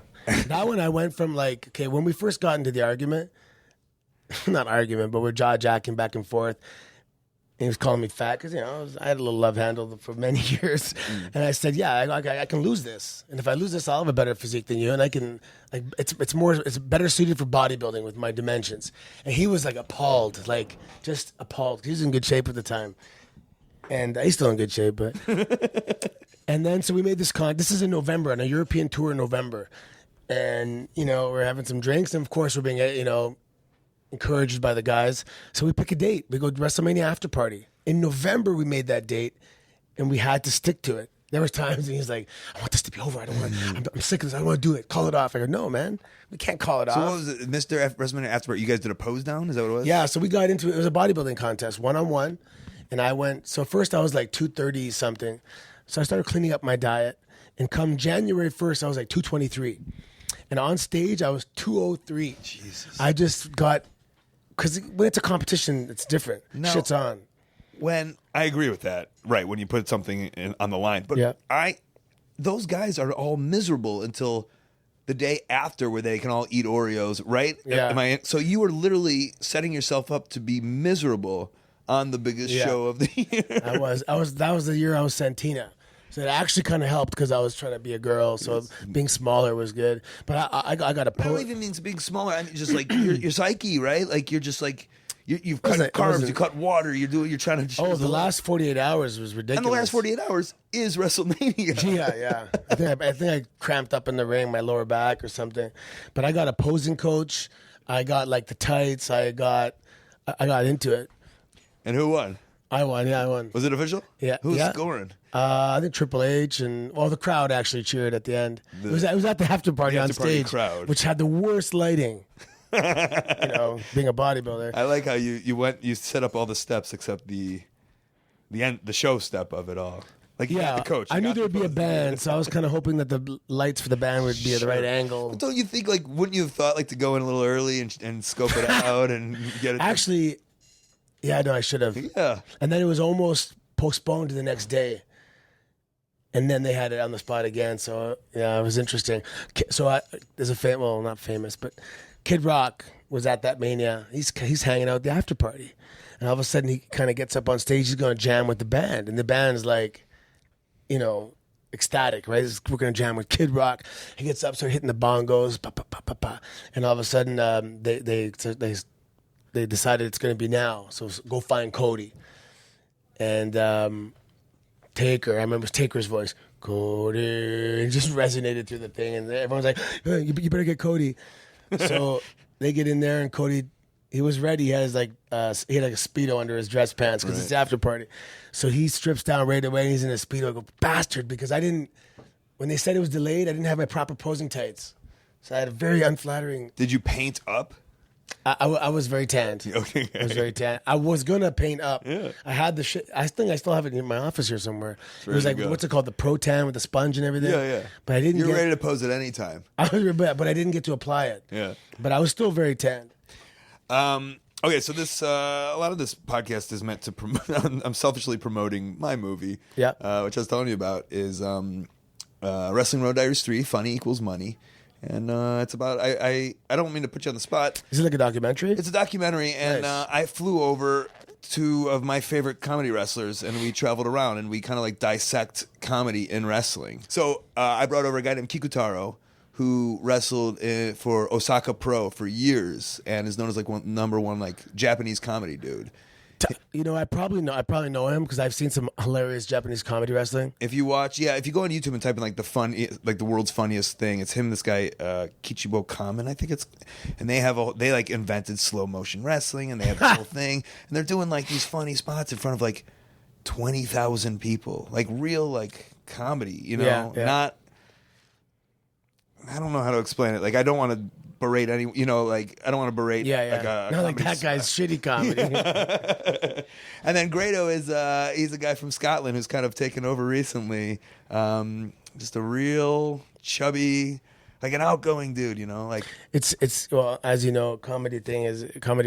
That one I went from like, okay, when we first got into the argument, not argument, but we're jaw-jacking back and forth. And he was calling me fat because, I had a little love handle for many years. And I said, yeah, I can lose this. And if I lose this, I'll have a better physique than you. And I can, like, it's better suited for bodybuilding with my dimensions. And he was like appalled, like just appalled. He was in good shape at the time. And he's still in good shape, but. And then, so we made this this is in November, on a European tour in November. And, we're having some drinks. And of course, we're being, encouraged by the guys. So we pick a date. We go to WrestleMania after party. In November, we made that date, and we had to stick to it. There was times and he's like, I want this to be over. I don't want. I'm sick of this. I don't want to do it. Call it off. I go, no, man. We can't call it off. So what was it, Mr. WrestleMania after party? You guys did a pose down? Is that what it was? Yeah, so we got into it. It was a bodybuilding contest, one-on-one. And I went, so first I was like 230 something. So I started cleaning up my diet. And come January 1st, I was like 223. And on stage, I was 203. Jesus. I just got, because when it's a competition, it's different. No. Shit's on. When I agree with that, right? When you put something on the line, but yeah. Those guys are all miserable until the day after, where they can all eat Oreos, right? Yeah. So you were literally setting yourself up to be miserable on the biggest show of the year. I was. That was the year I was Santino. So it actually kind of helped because I was trying to be a girl, so being smaller was good. But I got a I don't even mean being smaller. I mean just like your psyche, right? Like you're just like you've cut carbs, you cut water. You're trying to. Oh, the last 48 hours was ridiculous. And the last 48 hours is WrestleMania. Yeah. I think I cramped up in the ring, my lower back or something. But I got a posing coach. I got like the tights. I got into it. And who won? I won. Yeah, I won. Was it official? Yeah. Who was scoring? I think Triple H and the crowd actually cheered at the end. It was at the after party on stage, crowd. Which had the worst lighting. Being a bodybuilder. I like how you set up all the steps except the show step of it all. Like you got the coach. I knew there would be a band, so I was kind of hoping that the lights for the band would be at the right angle. But don't you think wouldn't you have thought to go in a little early and scope it out and get it? Actually, yeah, no, I should have. Yeah. And then it was almost postponed to the next day. And then they had it on the spot again, so yeah, it was interesting. So there's not famous, but Kid Rock was at that Mania. He's hanging out at the after party, and all of a sudden he kind of gets up on stage. He's going to jam with the band, and the band's like, ecstatic, right? We're going to jam with Kid Rock. He gets up, starts hitting the bongos, pa, pa, pa, pa, pa. And all of a sudden they decided it's going to be now. So go find Cody, and. Taker, I remember Taker's voice, Cody, it just resonated through the thing, and everyone's like, hey, you better get Cody. So they get in there, and Cody, he was ready. He had he had a Speedo under his dress pants because it's after party. So he strips down right away, and he's in a Speedo. I go, bastard, because when they said it was delayed, I didn't have my proper posing tights. So I had a very unflattering. Did you paint up? I was very tanned. Okay. I was very tanned. I was gonna paint up. Yeah. I had the shit. I think I still have it in my office here somewhere. It was ready like to go. what's it called, the Pro Tan with the sponge and everything. Yeah. But I didn't. You're ready to pose at any time. But I didn't get to apply it. Yeah. But I was still very tanned. Okay, so this a lot of this podcast is meant to promote. I'm selfishly promoting my movie, Yeah. Which I was telling you about is Wrestling Road Diaries 3: Funny Equals Money, and it's about I don't mean to put you on the spot. Is it like a documentary? It's a documentary, and Nice. I flew over two of my favorite comedy wrestlers, and we traveled around, and we kind of like dissect comedy in wrestling. So I brought over a guy named Kikutaro, who wrestled for Osaka Pro for years and is known as like number one like Japanese comedy dude. You know, I probably know him because I've seen some hilarious Japanese comedy wrestling. If you go on YouTube and type in like the world's funniest thing, it's him. This guy Kichibo Kamen, I think it's, and they like invented slow motion wrestling, and they have this whole thing, and they're doing like these funny spots in front of like 20,000 people, like real like comedy, you know, Yeah. not. I don't know how to explain it. Like I don't want to berate any, you know, like I don't want to berate. Like a not like comedy that guy's shitty comedy. And then Grado is he's a guy from Scotland who's kind of taken over recently. Just a real chubby, like an outgoing dude, you know, like It's well, as you know, comedy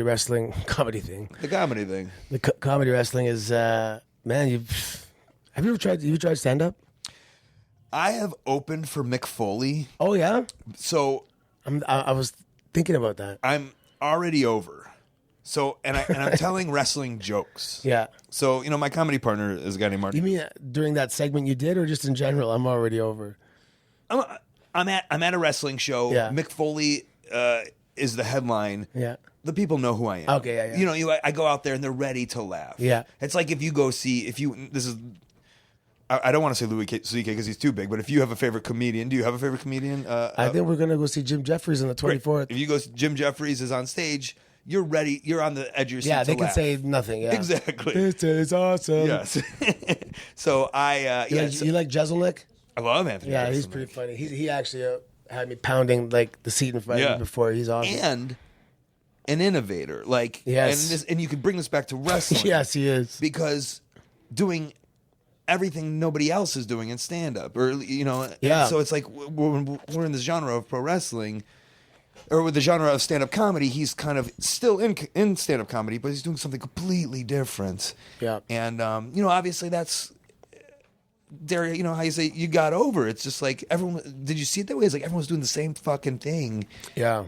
wrestling. the comedy thing. The comedy wrestling is man. Have you ever tried stand up? I have opened for Mick Foley, Oh yeah, so I was thinking about that. I'm already over. So and I'm telling wrestling jokes. Yeah. So you know, my comedy partner is a guy named Martin. You mean during that segment you did, or just in general? I'm already over. I'm at a wrestling show. Yeah. Mick Foley is the headline. Yeah. The people know who I am. Okay, yeah. You know, I go out there and they're ready to laugh. Yeah. It's like if you go see I don't want to say Louis C.K. because he's too big, but if you have a favorite comedian, do you have a favorite comedian? I think we're gonna go see Jim Jeffries on the 24th. If you go, Jim Jeffries is on stage. You're ready. You're on the edge of your seat. Yeah, they to can laugh. say nothing. Yeah, Exactly. This is awesome. Yes. So You like Jeselnik? I love Anthony. Yeah, he's Jeselnik. pretty funny. He actually had me pounding like the seat in front of me before. He's awesome. And an innovator, like Yes. and you could bring this back to wrestling. Yes, he is. Because doing everything nobody else is doing in stand-up, or you know, Yeah. so it's like we're in the genre of pro wrestling, or with the genre of stand-up comedy. He's kind of still in stand-up comedy, but he's doing something completely different. Yeah. And you know, obviously that's there. You know how you say you got over. It's just like everyone. Did you see it that way? It's like everyone's doing the same fucking thing. Yeah,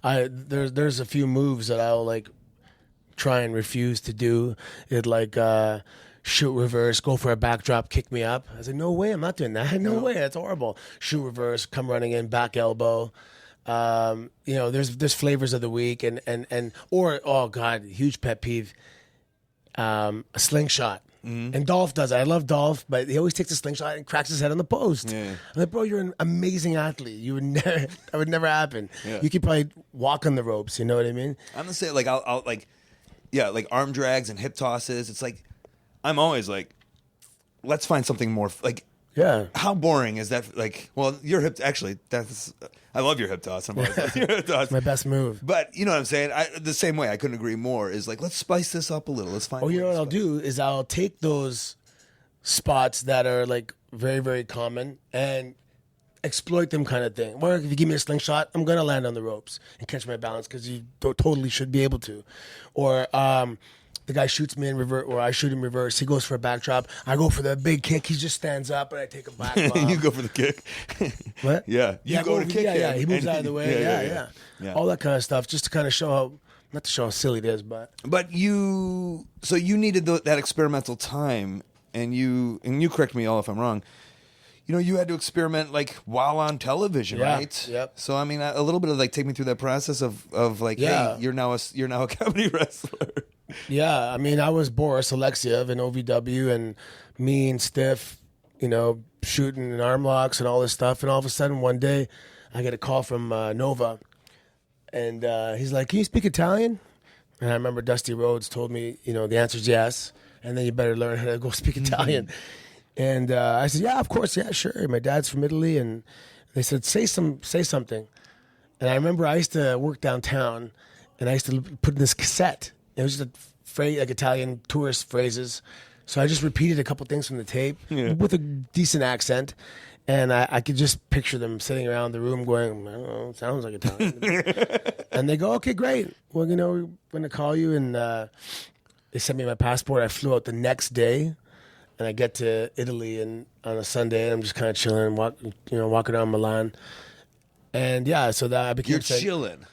there's a few moves that I'll like try and refuse to do. It like shoot reverse, go for a backdrop, kick me up. I said, no way, I'm not doing that. No way, that's horrible. Shoot reverse, come running in, back elbow. You know, there's flavors of the week or oh god, huge pet peeve. A slingshot. And Dolph does it. I love Dolph, but he always takes a slingshot and cracks his head on the post. Yeah. I'm like, bro, you're an amazing athlete. You would never, that would never happen. Yeah. You could probably walk on the ropes. You know what I mean? I'm gonna say like I'll like, yeah, like arm drags and hip tosses. It's like I'm always like, let's find something more like. Yeah. How boring is that? Like, well, your hip actually. That's I love your hip toss. I'm always like, your hip toss. My best move. But you know what I'm saying? The same way, I couldn't agree more. Is like, let's spice this up a little. Let's find. Oh, you know what I'll spice. do is I'll take those spots that are like very, very common and exploit them kind of thing. Where if you give me a slingshot, I'm going to land on the ropes and catch my balance because you totally should be able to. Or the guy shoots me in reverse, or I shoot him reverse. He goes for a backdrop. I go for the big kick. He just stands up and I take a back bomb. You go for the kick. What? Yeah, you go to kick him. Yeah, he moves and out of the way. Yeah. All that kind of stuff, just to kind of show how, not to show how silly it is, but But you needed that experimental time, and you correct me all if I'm wrong. You know, you had to experiment like while on television, Yeah, right? yep. So I mean, a little bit of like take me through that process of like, Yeah. hey, you're now a comedy wrestler. yeah. I mean, I was Boris Alexiev in OVW and me and Stiff, you know, shooting and arm locks and all this stuff. And all of a sudden, one day, I get a call from Nova, and he's like, "Can you speak Italian?" And I remember Dusty Rhodes told me, you know, the answer's yes, and then you better learn how to go speak Italian. And I said, yeah, of course, yeah, sure. My dad's from Italy, and they said, say something. And I remember I used to work downtown, and I used to put in this cassette. It was just a phrase, like Italian tourist phrases. So I just repeated a couple things from the tape with a decent accent. And I could just picture them sitting around the room going, I don't know, sounds like Italian. And they go, okay, great. Well, we're going to call you. And they sent me my passport. I flew out the next day. And I get to Italy on a Sunday. And I'm just kind of chilling, walking around Milan. And yeah, so that I became... You're chilling.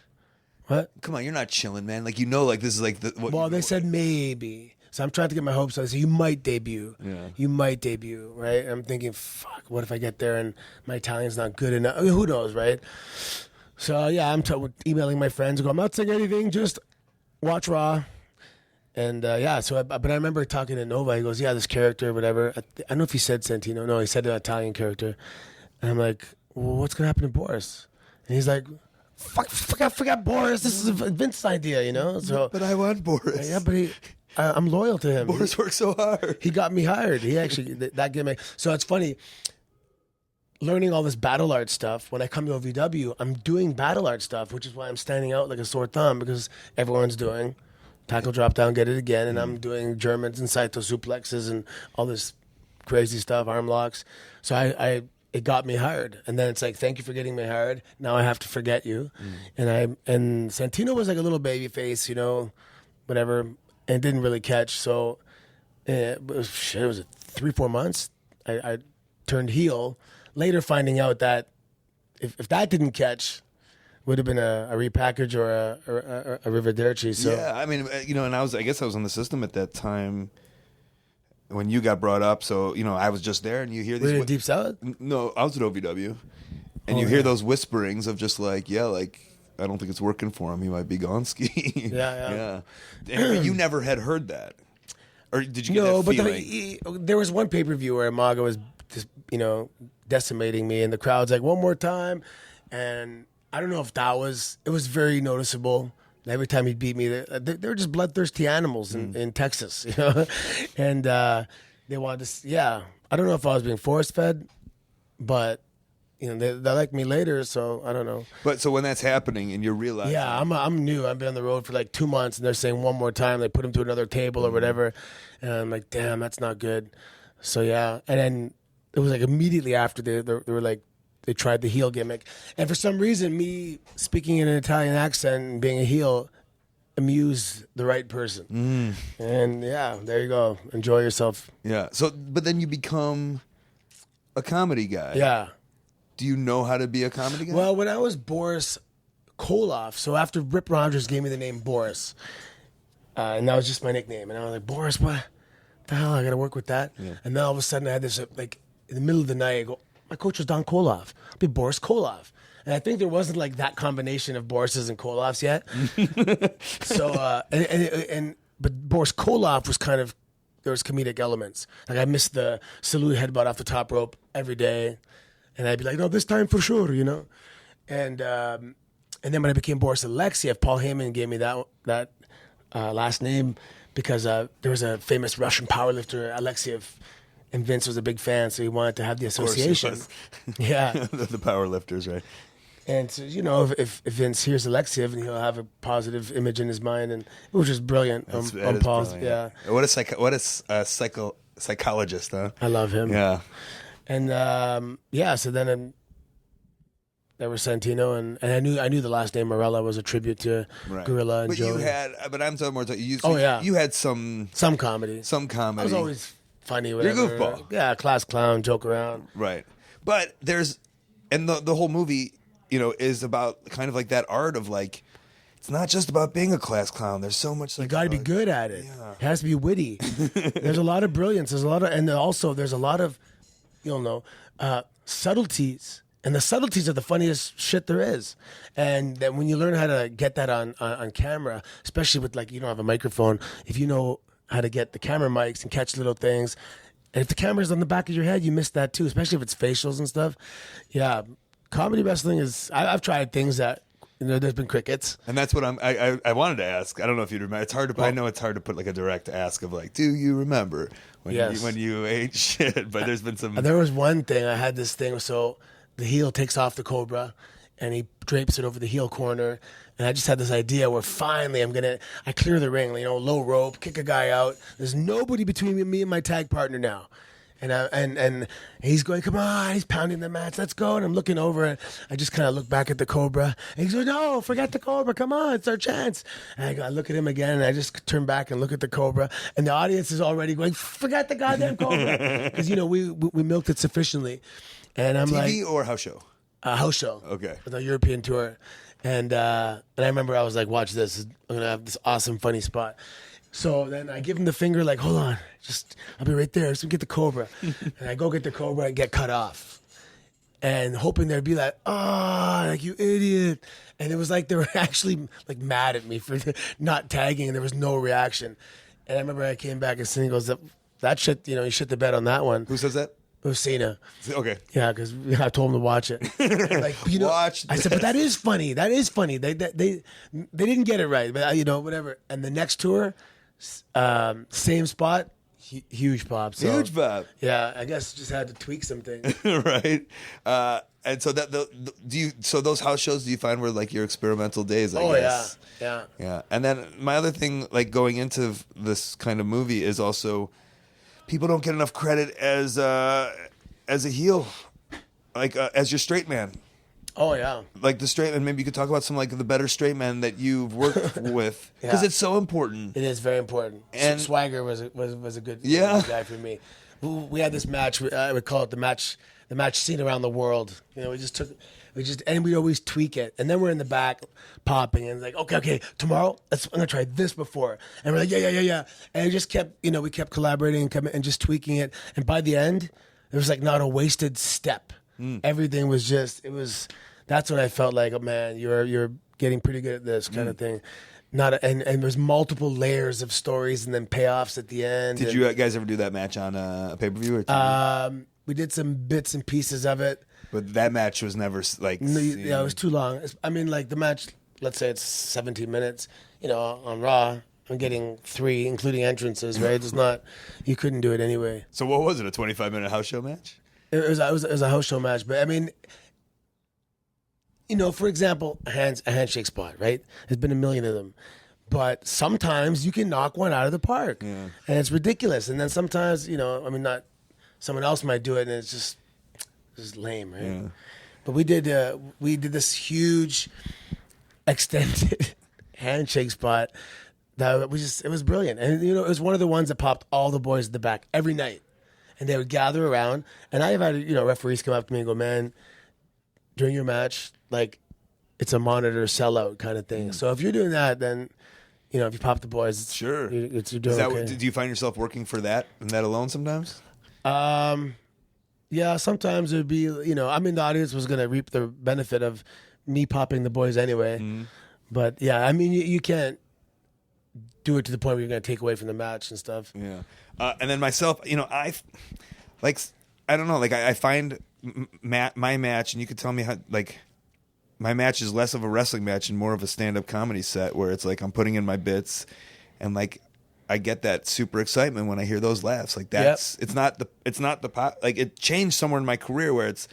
What? Come on, you're not chilling, man. Like, this is like the... Well, they said maybe. So I'm trying to get my hopes up. I said, you might debut. Yeah. You might debut, right? And I'm thinking, fuck, what if I get there and my Italian's not good enough? I mean, who knows, right? So, yeah, I'm emailing my friends. I go, I'm not saying anything, just watch Raw. And, but I remember talking to Nova. He goes, yeah, this character, whatever. I don't know if he said Santino. No, he said an Italian character. And I'm like, well, what's going to happen to Boris? And he's like... Forget Boris. This is Vince's idea, So, but I want Boris. Yeah, but I'm loyal to him. Boris works so hard. He got me hired. He actually that gimmick. So it's funny. Learning all this battle art stuff. When I come to OVW, I'm doing battle art stuff, which is why I'm standing out like a sore thumb because everyone's doing tackle drop down, get it again, and I'm doing Germans and Saito suplexes and all this crazy stuff, arm locks. So it got me hired, and then it's like, thank you for getting me hired. Now I have to forget you, and Santino was like a little baby face, whatever, and didn't really catch. So it was 3-4 months. I turned heel. Later, finding out that if that didn't catch, would have been a repackage or a Rivederci. So yeah, I mean, and I guess I was on the system at that time. When you got brought up, so, I was just there, and you hear these... Were you in Deep South? No, I was at OVW. And you hear those whisperings of just like, I don't think it's working for him. He might be Gonski. Yeah. And you never had heard that? Or did you get that feeling? No, but there was one pay-per-view where Maga was just, decimating me, and the crowd's like, one more time. And I don't know if it was very noticeable. Every time he beat me, they were just bloodthirsty animals in Texas, and they wanted to. I don't know if I was being force fed, but they liked me later, so I don't know. But so when that's happening and you're realizing, I'm new. I've been on the road for like 2 months, and they're saying one more time. They put him to another table or whatever, and I'm like, damn, that's not good. So and then it was like immediately after they were like. They tried the heel gimmick. And for some reason, me speaking in an Italian accent and being a heel amused the right person. And there you go. Enjoy yourself. Yeah. So, but then you become a comedy guy. Yeah. Do you know how to be a comedy guy? Well, when I was Boris Koloff, so after Rip Rogers gave me the name Boris, and that was just my nickname. And I was like, Boris, what the hell? I got to work with that. Yeah. And then all of a sudden I had this, like, in the middle of the night, I go, my coach was Don Koloff. I'll be Boris Koloff. And I think there wasn't like that combination of Boris's and Koloffs yet. So, but Boris Koloff was kind of, there was comedic elements. Like I missed the salute headbutt off the top rope every day. And I'd be like, no, this time for sure, And then when I became Boris Alexiev, Paul Heyman gave me that last name because there was a famous Russian powerlifter, Alexiev. And Vince was a big fan, so he wanted to have the association. Yeah. The power lifters, right? And so, if Vince hears Alexiev, and he'll have a positive image in his mind, and it was just brilliant on Paul's. Yeah. What a psychologist, huh? I love him. Yeah. And so then there was Santino, and I knew the last name Marella was a tribute to Gorilla and Joe. But I'm talking more. You had some comedy. I was always funny, whatever. You're a goofball. Yeah, class clown, joke around. Right. But the whole movie, is about kind of like that art of like, it's not just about being a class clown. There's so much. You got to be good at it. Yeah. It has to be witty. There's a lot of brilliance. There's a lot of, subtleties. And the subtleties are the funniest shit there is. And then when you learn how to get that on camera, especially with like, you don't have a microphone, if you know how to get the camera mics and catch little things. And if the camera's on the back of your head, you miss that too, especially if it's facials and stuff. Yeah, comedy wrestling is, I've tried things that, there's been crickets. And that's what I wanted to ask. I don't know if you remember. It's hard to, I know it's hard to put like a direct ask of like, do you remember when you ate shit? But there's been some. There was one thing, I had this thing, so the heel takes off the Cobra and he drapes it over the heel corner. And I just had this idea where finally I clear the ring, low rope, kick a guy out. There's nobody between me and my tag partner now. And he's going, come on, he's pounding the mats, let's go. And I'm looking over and I just kind of look back at the Cobra. And he's going, no, forget the Cobra, come on, it's our chance. And I look at him again and I just turn back and look at the Cobra. And the audience is already going, forget the goddamn Cobra. Because, we milked it sufficiently. And I'm TV like, or house show? House show. Okay. With a European tour. And I remember I was like, watch this. I'm going to have this awesome, funny spot. So then I give him the finger, like, hold on, I'll be right there. So get the Cobra. And I go get the Cobra and get cut off. And hoping there'd be like, like, you idiot. And it was like they were actually like mad at me for not tagging and there was no reaction. And I remember I came back and Cena goes, that shit, you shit the bed on that one. Who says that? It was Cena. Okay. Yeah, because I told him to watch it. Like, Watch I said, but that is funny. That is funny. They didn't get it right, but whatever. And the next tour, same spot, huge pop. So, Huge pop. Yeah, I guess just had to tweak some things. Right. And so so those house shows, do you find were like your experimental days? I guess? Yeah. And then my other thing, like going into this kind of movie, is also people don't get enough credit as a heel, like as your straight man. Oh yeah. Like the straight man. Maybe you could talk about some like the better straight men that you've worked with, because it's so important. It is very important. And Swagger was a good guy for me. We had this match. I would call it the match scene around the world. And we always tweak it. And then we're in the back popping and like, okay, tomorrow I'm gonna try this before. And we're like, yeah. And it just kept, we kept collaborating and just tweaking it. And by the end, it was like not a wasted step. Everything was that's what I felt like. Oh man, you're getting pretty good at this kind of thing. And there's multiple layers of stories and then payoffs at the end. Did you guys ever do that match on a pay-per-view or TV? We did some bits and pieces of it. But that match was never like... Yeah, it was too long. I mean, like the match, let's say it's 17 minutes. On Raw, I'm getting 3, including entrances, right? It's not... You couldn't do it anyway. So what was it, a 25-minute house show match? It was a house show match. But, I mean... for example, a handshake spot, right? There's been a million of them. But sometimes you can knock one out of the park. Yeah. And it's ridiculous. And then sometimes, not... Someone else might do it, and it's just lame, right? Yeah. But we did this huge extended handshake spot that it was brilliant. And it was one of the ones that popped all the boys at the back every night. And they would gather around, and I've had referees come up to me and go, "Man, during your match, like it's a monitor sellout kind of thing. So if you're doing that, then if you pop the boys, sure, you're doing okay." Do you find yourself working for that and that alone sometimes? Yeah, sometimes it'd be, the audience was going to reap the benefit of me popping the boys anyway. Mm-hmm. But yeah, I mean, you can't do it to the point where you're going to take away from the match and stuff. Yeah. And then myself, I don't know, like I find my match, and you could tell me how, like, my match is less of a wrestling match and more of a stand-up comedy set where it's like I'm putting in my bits and like I get that super excitement when I hear those laughs. Like it's not the pop. Like it changed somewhere in my career where it's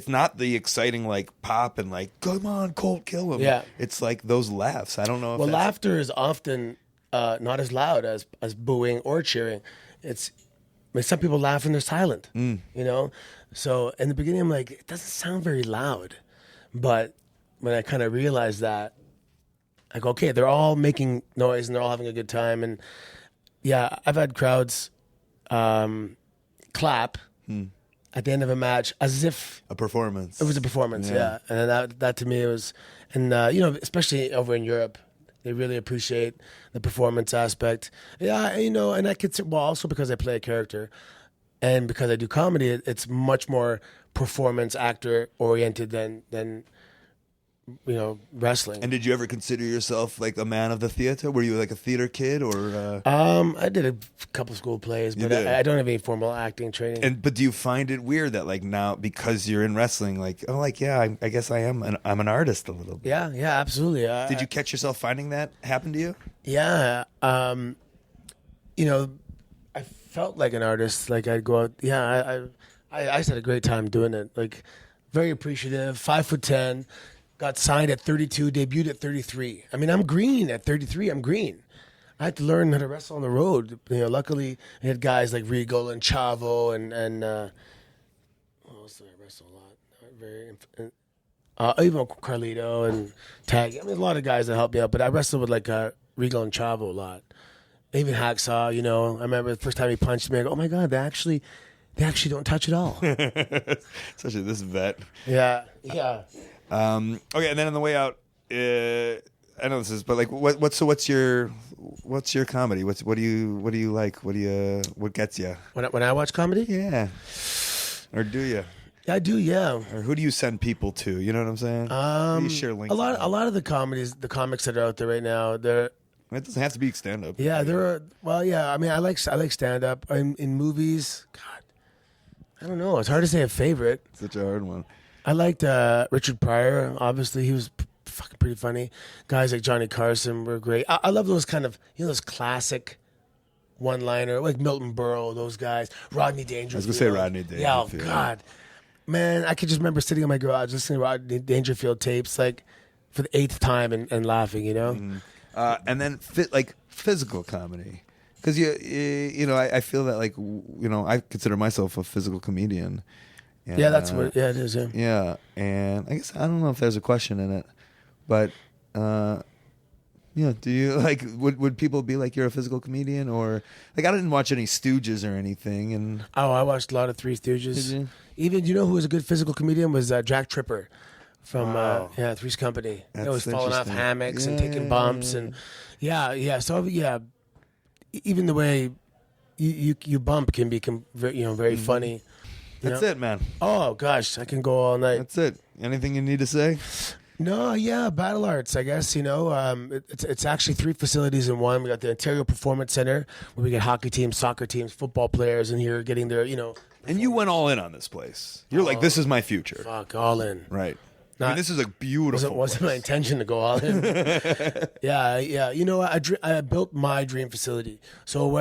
not the exciting like pop and like come on Colt, kill him. Yeah, it's like those laughs. I don't know. If laughter is often not as loud as booing or cheering. Some people laugh and they're silent. So in the beginning I'm like, it doesn't sound very loud, but when I kind of realized that, I go, okay, they're all making noise and they're all having a good time. And yeah, I've had crowds clap at the end of a match as if a performance. It was a performance, yeah. And that to me was, and especially over in Europe, they really appreciate the performance aspect. Yeah, and I could also because I play a character, and because I do comedy, it's much more performance actor oriented than wrestling. And did you ever consider yourself like a man of the theater? Were you like a theater kid or? I did a couple school plays, but I don't have any formal acting training. But do you find it weird that like now because you're in wrestling, like I guess I'm an artist a little bit. Yeah, absolutely. Did you catch yourself finding that happen to you? Yeah, I felt like an artist. Like I'd go out. Yeah, I just had a great time doing it. Like very appreciative. 5'10". Got signed at 32, debuted at 33. I mean, I'm green at 33. I'm green. I had to learn how to wrestle on the road. Luckily, I had guys like Regal and Chavo and what else did I wrestle a lot? Even Carlito and Tag. I mean, a lot of guys that helped me out, but I wrestled with like Regal and Chavo a lot. Even Hacksaw, I remember the first time he punched me, I go, oh my God, they actually don't touch at all. Especially this vet. Yeah. Okay, and then on the way out, I know this is, but like, what's your comedy? What do you like? What gets you? When I watch comedy? Yeah. Or do you? I do, yeah. Or who do you send people to? You know what I'm saying? Who do you share links? A lot of the comics that are out there right now, it doesn't have to be stand up. Yeah, there are. Well, yeah. I mean, I like stand up. In movies, God, I don't know. It's hard to say a favorite. Such a hard one. I liked Richard Pryor. Obviously, he was fucking pretty funny. Guys like Johnny Carson were great. I love those kind of those classic one-liner like Milton Berle. Those guys. Rodney Dangerfield. I was gonna say Rodney Dangerfield. Yeah, God, man, I could just remember sitting in my garage listening to Rodney Dangerfield tapes like for the 8th time and laughing. Mm-hmm. And then physical comedy, because I feel that I consider myself a physical comedian. And, yeah, that's what. Yeah, it is. Yeah. Yeah, and I guess I don't know if there's a question in it, but do you would people be like you're a physical comedian, or I didn't watch any Stooges or anything, and I watched a lot of Three Stooges. Did you? Even who was a good physical comedian was Jack Tripper from Three's Company. That's It was falling off hammocks and taking bumps and So even the way you bump can be very funny. That's it, man. Oh gosh, I can go all night. That's it. Anything you need to say? No, yeah, Battle Arts, I guess, it's actually 3 facilities in one. We got the Ontario Performance Center, where we get hockey teams, soccer teams, football players in here getting their, And you went all in on this place. You're like, this is my future. Fuck, all in. Right. This is a beautiful Wasn't my intention to go all in. Yeah. I built my dream facility. So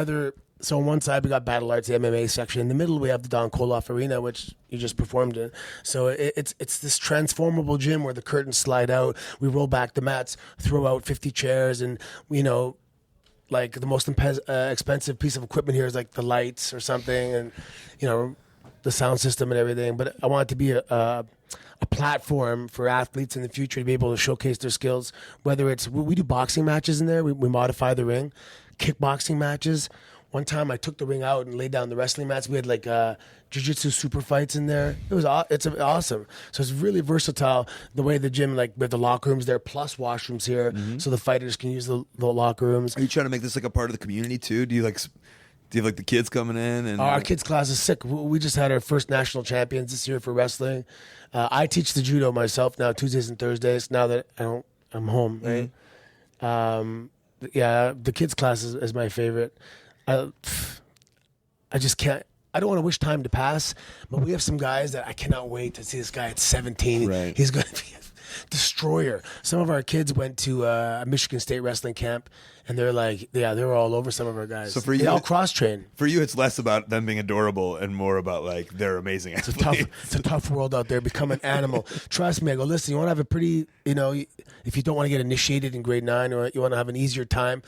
on one side we got Battle Arts, the MMA section. In the middle we have the Don Koloff Arena, which you just performed in. So it's this transformable gym where the curtains slide out. We roll back the mats, throw out 50 chairs, and like the most expensive piece of equipment here is like the lights or something, and the sound system and everything. But I want it to be a platform for athletes in the future to be able to showcase their skills. Whether it's we do boxing matches in there, we modify the ring, kickboxing matches. One time I took the ring out and laid down the wrestling mats. We had like jiu-jitsu super fights in there. It's awesome. So it's really versatile. The way the gym, we have the locker rooms there plus washrooms here, so the fighters can use the locker rooms. Are you trying to make this like a part of the community too? Do you have the kids coming in? And our kids class is sick. We just had our first national champions this year for wrestling. I teach the judo myself now, Tuesdays and Thursdays. Now that I'm home, right? The kids class is my favorite. I just can't. I don't want to wish time to pass, but we have some guys that I cannot wait to see. This guy at 17, right. He's going to be a destroyer. Some of our kids went to a Michigan State wrestling camp, and they're like, they're all over some of our guys. So for you, they all cross train. For you, it's less about them being adorable and more about like they're amazing athletes. It's a tough world out there. Become an animal. Trust me. I go, listen. You want to have a pretty, if you don't want to get initiated in grade 9 or you want to have an easier time,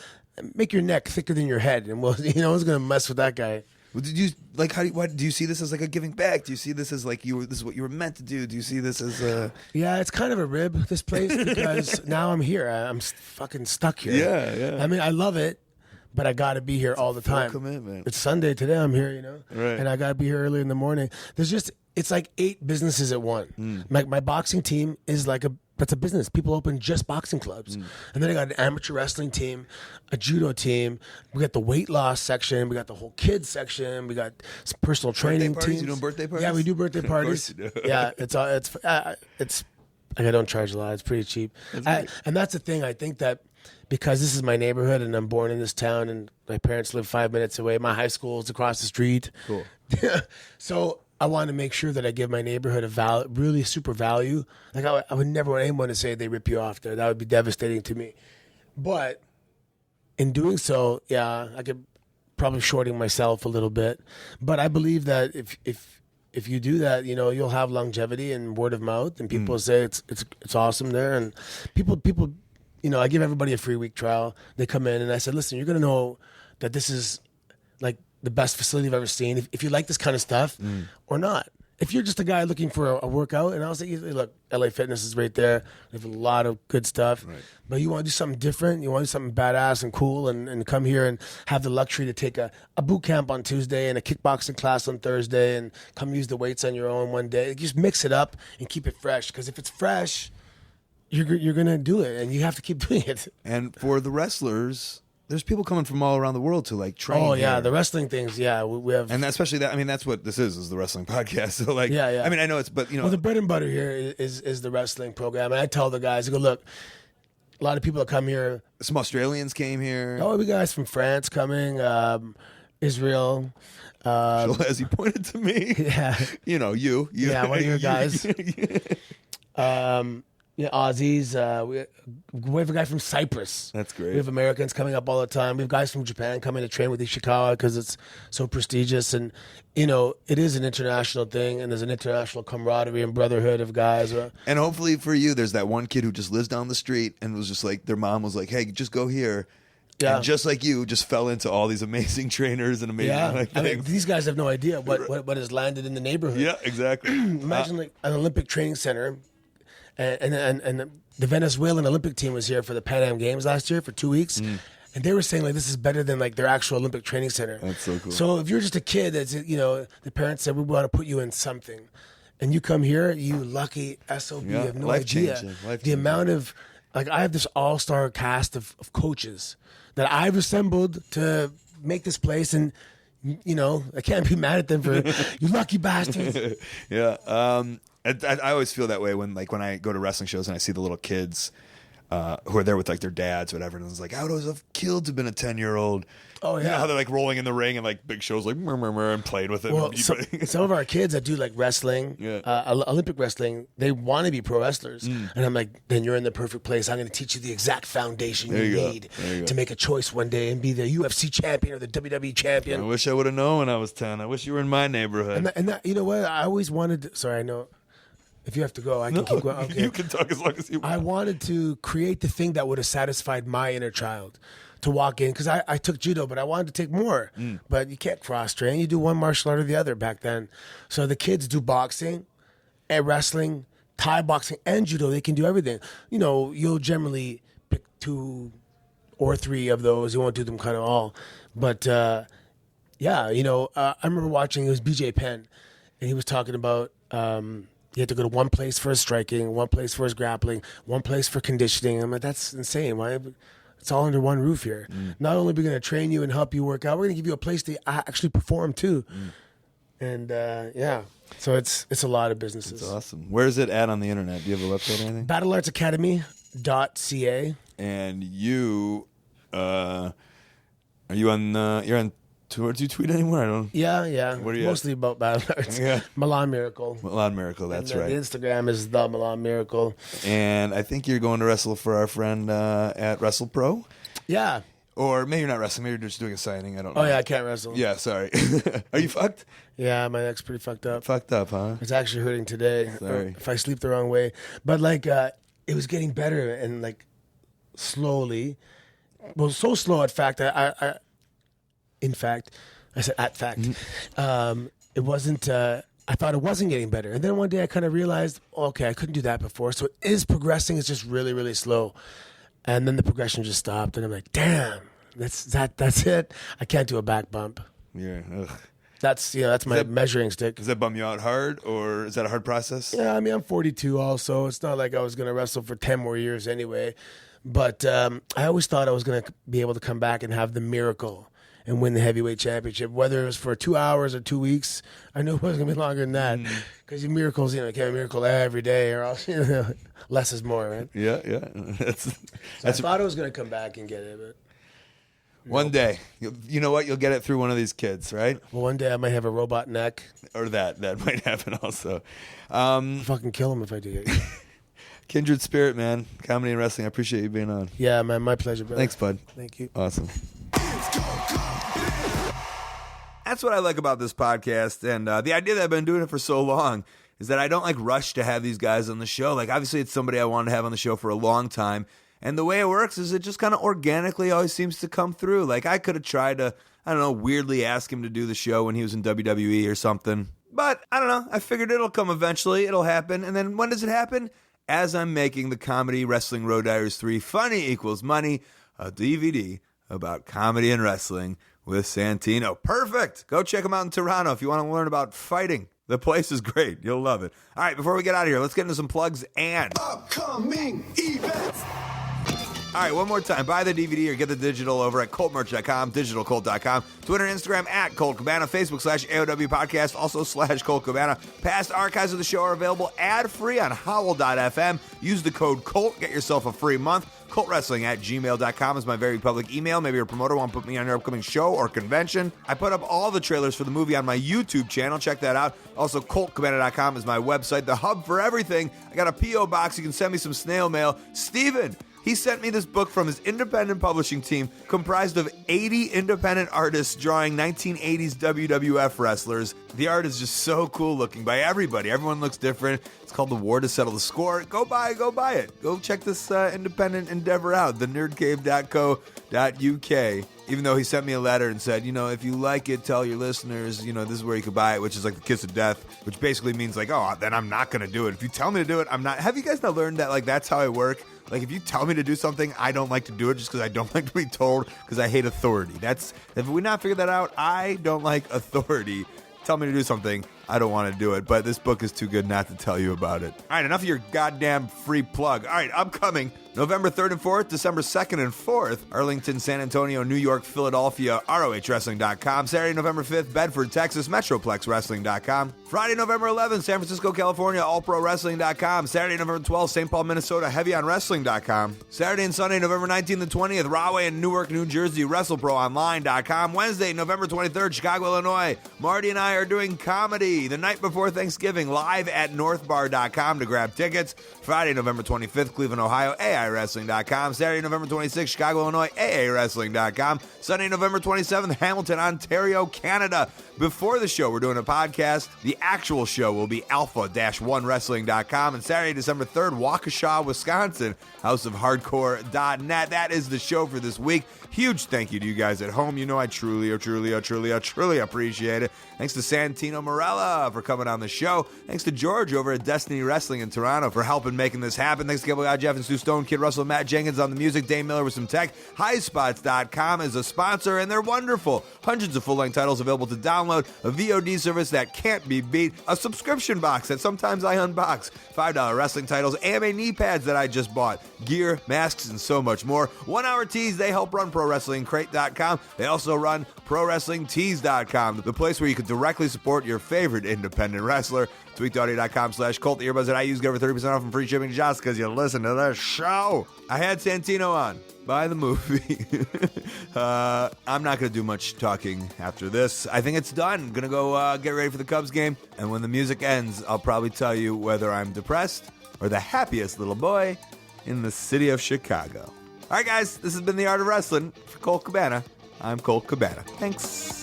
make your neck thicker than your head, and who's going to mess with that guy? Well, did you why do you see this as like a giving back? Do you see this as like this is what you were meant to do? Do you see this as a? Yeah, it's kind of a rib, this place, because now I'm here. I'm fucking stuck here. Yeah. I mean, I love it, but I got to be here all the time. Full commitment. It's Sunday today. I'm here, right. And I got to be here early in the morning. It's like 8 businesses at one. My boxing team is that's a business. People open just boxing clubs. And then I got an amateur wrestling team, a judo team. We got the weight loss section. We got the whole kids section. We got some personal training teams. You doing birthday parties? Yeah, we do birthday parties. Of course you do. Yeah, it's I don't charge a lot. It's pretty cheap. And that's the thing. I think that because this is my neighborhood and I'm born in this town and my parents live 5 minutes away, my high school is across the street. Cool. So I want to make sure that I give my neighborhood a really super value. Like I would never want anyone to say they rip you off there. That would be devastating to me. But in doing so, yeah, I could probably shorting myself a little bit. But I believe that if you do that, you'll have longevity and word of mouth, and people say it's awesome there, and people I give everybody a free week trial. They come in and I said, listen, you're going to know that this is like the best facility I've ever seen. If you like this kind of stuff or not. If you're just a guy looking for a workout, and I'll say, look, LA Fitness is right there. They have a lot of good stuff. Right. But you want to do something different. You want to do something badass and cool and come here and have the luxury to take a boot camp on Tuesday and a kickboxing class on Thursday and come use the weights on your own one day. Just mix it up and keep it fresh. Because if it's fresh, you're going to do it, and you have to keep doing it. And for the wrestlers, there's people coming from all around the world to like train. Oh yeah, here. the wrestling things. Yeah, we have, and especially that. I mean, that's what this is the wrestling podcast. So like, yeah. I mean, I know it's, but well, the bread and butter here is the wrestling program. And I tell the guys, I go, look, a lot of people that come here. Some Australians came here. Oh, we got guys from France coming, Israel. As he pointed to me. Yeah. You. Yeah, one of your guys. Aussies. We have a guy from Cyprus. That's great. We have Americans coming up all the time. We have guys from Japan coming to train with Ishikawa because it's so prestigious. And, it is an international thing, and there's an international camaraderie and brotherhood of guys. And hopefully for you, there's that one kid who just lives down the street and was just like, their mom was like, hey, just go here. Yeah. And just like you, just fell into all these amazing trainers and amazing things. I mean, these guys have no idea what has landed in the neighborhood. Yeah, exactly. Imagine like an Olympic training center. And the Venezuelan Olympic team was here for the Pan Am Games last year for 2 weeks. And they were saying like this is better than like their actual Olympic training center. That's so cool. So if you're just a kid that's the parents said we want to put you in something, and you come here, you lucky SOB, you have no idea the amount of like I have this all-star cast of coaches that I've assembled to make this place, and I can't be mad at them for you lucky bastards. Yeah. I always feel that way when I go to wrestling shows and I see the little kids who are there with like their dads, whatever, and it's like, I would have killed to have been a 10-year-old. Oh yeah, how they're like rolling in the ring and like Big Show's like murmur and played with it. Well, some of our kids that do like wrestling, Olympic wrestling, they want to be pro wrestlers, and I'm like, then you're in the perfect place. I'm going to teach you the exact foundation you need to make a choice one day and be the UFC champion or the WWE champion. I wish I would have known when I was 10. I wish you were in my neighborhood. And that, you know what? I always wanted. Sorry, I know. If you have to go, I can keep going. Okay. You can talk as long as you want. I wanted to create the thing that would have satisfied my inner child to walk in, because I took judo, but I wanted to take more. But you can't cross-train. You do one martial art or the other back then. So the kids do boxing and wrestling, Thai boxing, and judo. They can do everything. You'll generally pick 2 or 3 of those. You won't do them kind of all. But, I remember watching, it was BJ Penn, and he was talking about... he had to go to one place for his striking, one place for his grappling, one place for conditioning. I'm like, that's insane. Why? It's all under one roof here. Not only are we going to train you and help you work out, we're going to give you a place to actually perform too. And so it's a lot of businesses. That's awesome. Where is it at on the internet? Do you have a website or anything? battleartsacademy.ca. And you, are you on? You're on. Do you tweet anymore? I don't. Yeah. What are you mostly about Battle Arts. Yeah. Milan Miracle. Milan Miracle, that's right. The Instagram is the Milan Miracle. And I think you're going to wrestle for our friend at Wrestle Pro. Yeah. Or maybe you're not wrestling. Maybe you're just doing a signing. I don't know. Oh yeah, I can't wrestle. Yeah, sorry. Are you fucked? Yeah, my neck's pretty fucked up. Fucked up, huh? It's actually hurting today. Sorry. If I sleep the wrong way. But it was getting better and slowly. Well, so slow. In fact, I said at fact. It wasn't. I thought it wasn't getting better, and then one day I kind of realized, okay, I couldn't do that before. So it is progressing. It's just really, really slow, and then the progression just stopped, and I'm like, damn, that's it. I can't do a back bump. Yeah. Ugh. That's my measuring stick. Does that bum you out hard, or is that a hard process? Yeah, I mean, I'm 42 also. It's not like I was going to wrestle for 10 more years anyway. But I always thought I was going to be able to come back and have the miracle and win the heavyweight championship, whether it was for 2 hours or 2 weeks. I knew it wasn't going to be longer than that, because miracles, you can't have a miracle every day, or else less is more, right? Yeah. I thought I was going to come back and get it, but one day, you know what? You'll get it through one of these kids, right? Well, one day I might have a robot neck, or that might happen also. I'll fucking kill him if I do it. Kindred spirit, man. Comedy and wrestling. I appreciate you being on. Yeah, man, my pleasure, brother. Thanks, bud. Thank you. Awesome. That's what I like about this podcast, and the idea that I've been doing it for so long is that I don't rush to have these guys on the show. Obviously, it's somebody I wanted to have on the show for a long time, And the way it works is it just kind of organically always seems to come through. Like, I could have tried to, I don't know, weirdly ask him to do the show when he was in WWE or something. But, I don't know, I figured it'll come eventually. It'll happen. And then when does it happen? As I'm making the Comedy Wrestling Road Diaries 3 Funny Equals Money, a DVD about comedy and wrestling with Santino. Perfect! Go check him out in Toronto if you want to learn about fighting. The place is great. You'll love it. All right, before we get out of here, let's get into some plugs and Upcoming events. all right, one more time. Buy the DVD or get the digital over at coltmerch.com, digitalcolt.com, Twitter and Instagram at Colt Cabana, Facebook /AOW Podcast, also /Colt Cabana. Past archives of the show are available ad-free on howl.fm. Use the code COLT. Get yourself a free month. ColtWrestling@gmail.com is my very public email. Maybe your promoter won't put me on your upcoming show or convention. I put up all the trailers for the movie on my YouTube channel. Check that out. Also, ColtCabana.com is my website, the hub for everything. I got a P.O. box. You can send me some snail mail. Steven, he sent me this book from his independent publishing team comprised of 80 independent artists drawing 1980s WWF wrestlers. The art is just so cool looking by everybody. Everyone looks different. It's called The War to Settle the Score. Go buy it. Go check this independent endeavor out, thenerdcave.co.uk. Even though he sent me a letter and said, if you like it, tell your listeners, this is where you could buy it, which is like the kiss of death, which basically means like, oh, then I'm not going to do it. If you tell me to do it, I'm not. Have you guys not learned that, like, that's how I work? Like, if you tell me to do something, I don't like to do it just because I don't like to be told, because I hate authority. If we not figure that out, I don't like authority. Tell me to do something, I don't want to do it. But this book is too good not to tell you about it. All right, enough of your goddamn free plug. All right, upcoming November 3rd and 4th, December 2nd and 4th, Arlington, San Antonio, New York, Philadelphia, ROHWrestling.com. Saturday, November 5th, Bedford, Texas, MetroplexWrestling.com. Friday, November 11th, San Francisco, California, AllProWrestling.com. Saturday, November 12th, St. Paul, Minnesota, HeavyOnWrestling.com. Saturday and Sunday, November 19th and 20th, Rahway and Newark, New Jersey, WrestleProOnline.com. Wednesday, November 23rd, Chicago, Illinois. Marty and I are doing comedy the night before Thanksgiving, live at NorthBar.com to grab tickets. Friday, November 25th, Cleveland, Ohio, AIWrestling.com. Saturday, November 26th, Chicago, Illinois, AAWrestling.com. Sunday, November 27th, Hamilton, Ontario, Canada. Before the show, we're doing a podcast. The actual show will be alpha-1wrestling.com. And Saturday, December 3rd, Waukesha, Wisconsin, houseofhardcore.net. That is the show for this week. Huge thank you to you guys at home. I truly appreciate it. Thanks to Santino Marella for coming on the show. Thanks to George over at Destiny Wrestling in Toronto for helping making this happen. Thanks to Cable Guy Jeff and Stu Stone, Kid Russell, Matt Jenkins on the music, Dave Miller with some tech. HighSpots.com is a sponsor, and they're wonderful. Hundreds of full-length titles available to download, a VOD service that can't be beat, a subscription box that sometimes I unbox, $5 wrestling titles, AMA knee pads that I just bought, gear, masks, and so much more. 1 Hour Tees, they help run ProWrestlingCrate.com. They also run ProWrestlingTees.com, the place where you can directly support your favorite independent wrestler. TweakedAudio.com/Cult. The earbuds that I use get over 30% off and free shipping just because you listen to this show. I had Santino on. Buy the movie. I'm not going to do much talking after this. I think it's done. Going to go get ready for the Cubs game. And when the music ends, I'll probably tell you whether I'm depressed or the happiest little boy in the city of Chicago. All right, guys. This has been The Art of Wrestling. For Colt Cabana, I'm Colt Cabana. Thanks.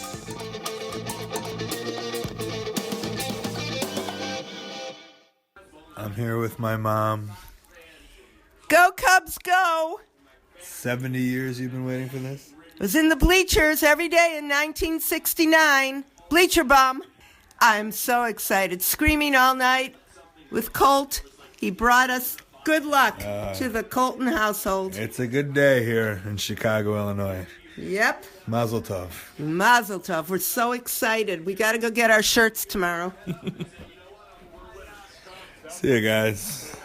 I'm here with my mom. Go Cubs, go! 70 years you've been waiting for this? Was in the bleachers every day in 1969. Bleacher bum. I'm so excited. Screaming all night with Colt. He brought us good luck to the Colton household. It's a good day here in Chicago, Illinois. Yep. Mazel tov. Mazel tov. We're so excited. We got to go get our shirts tomorrow. See you guys.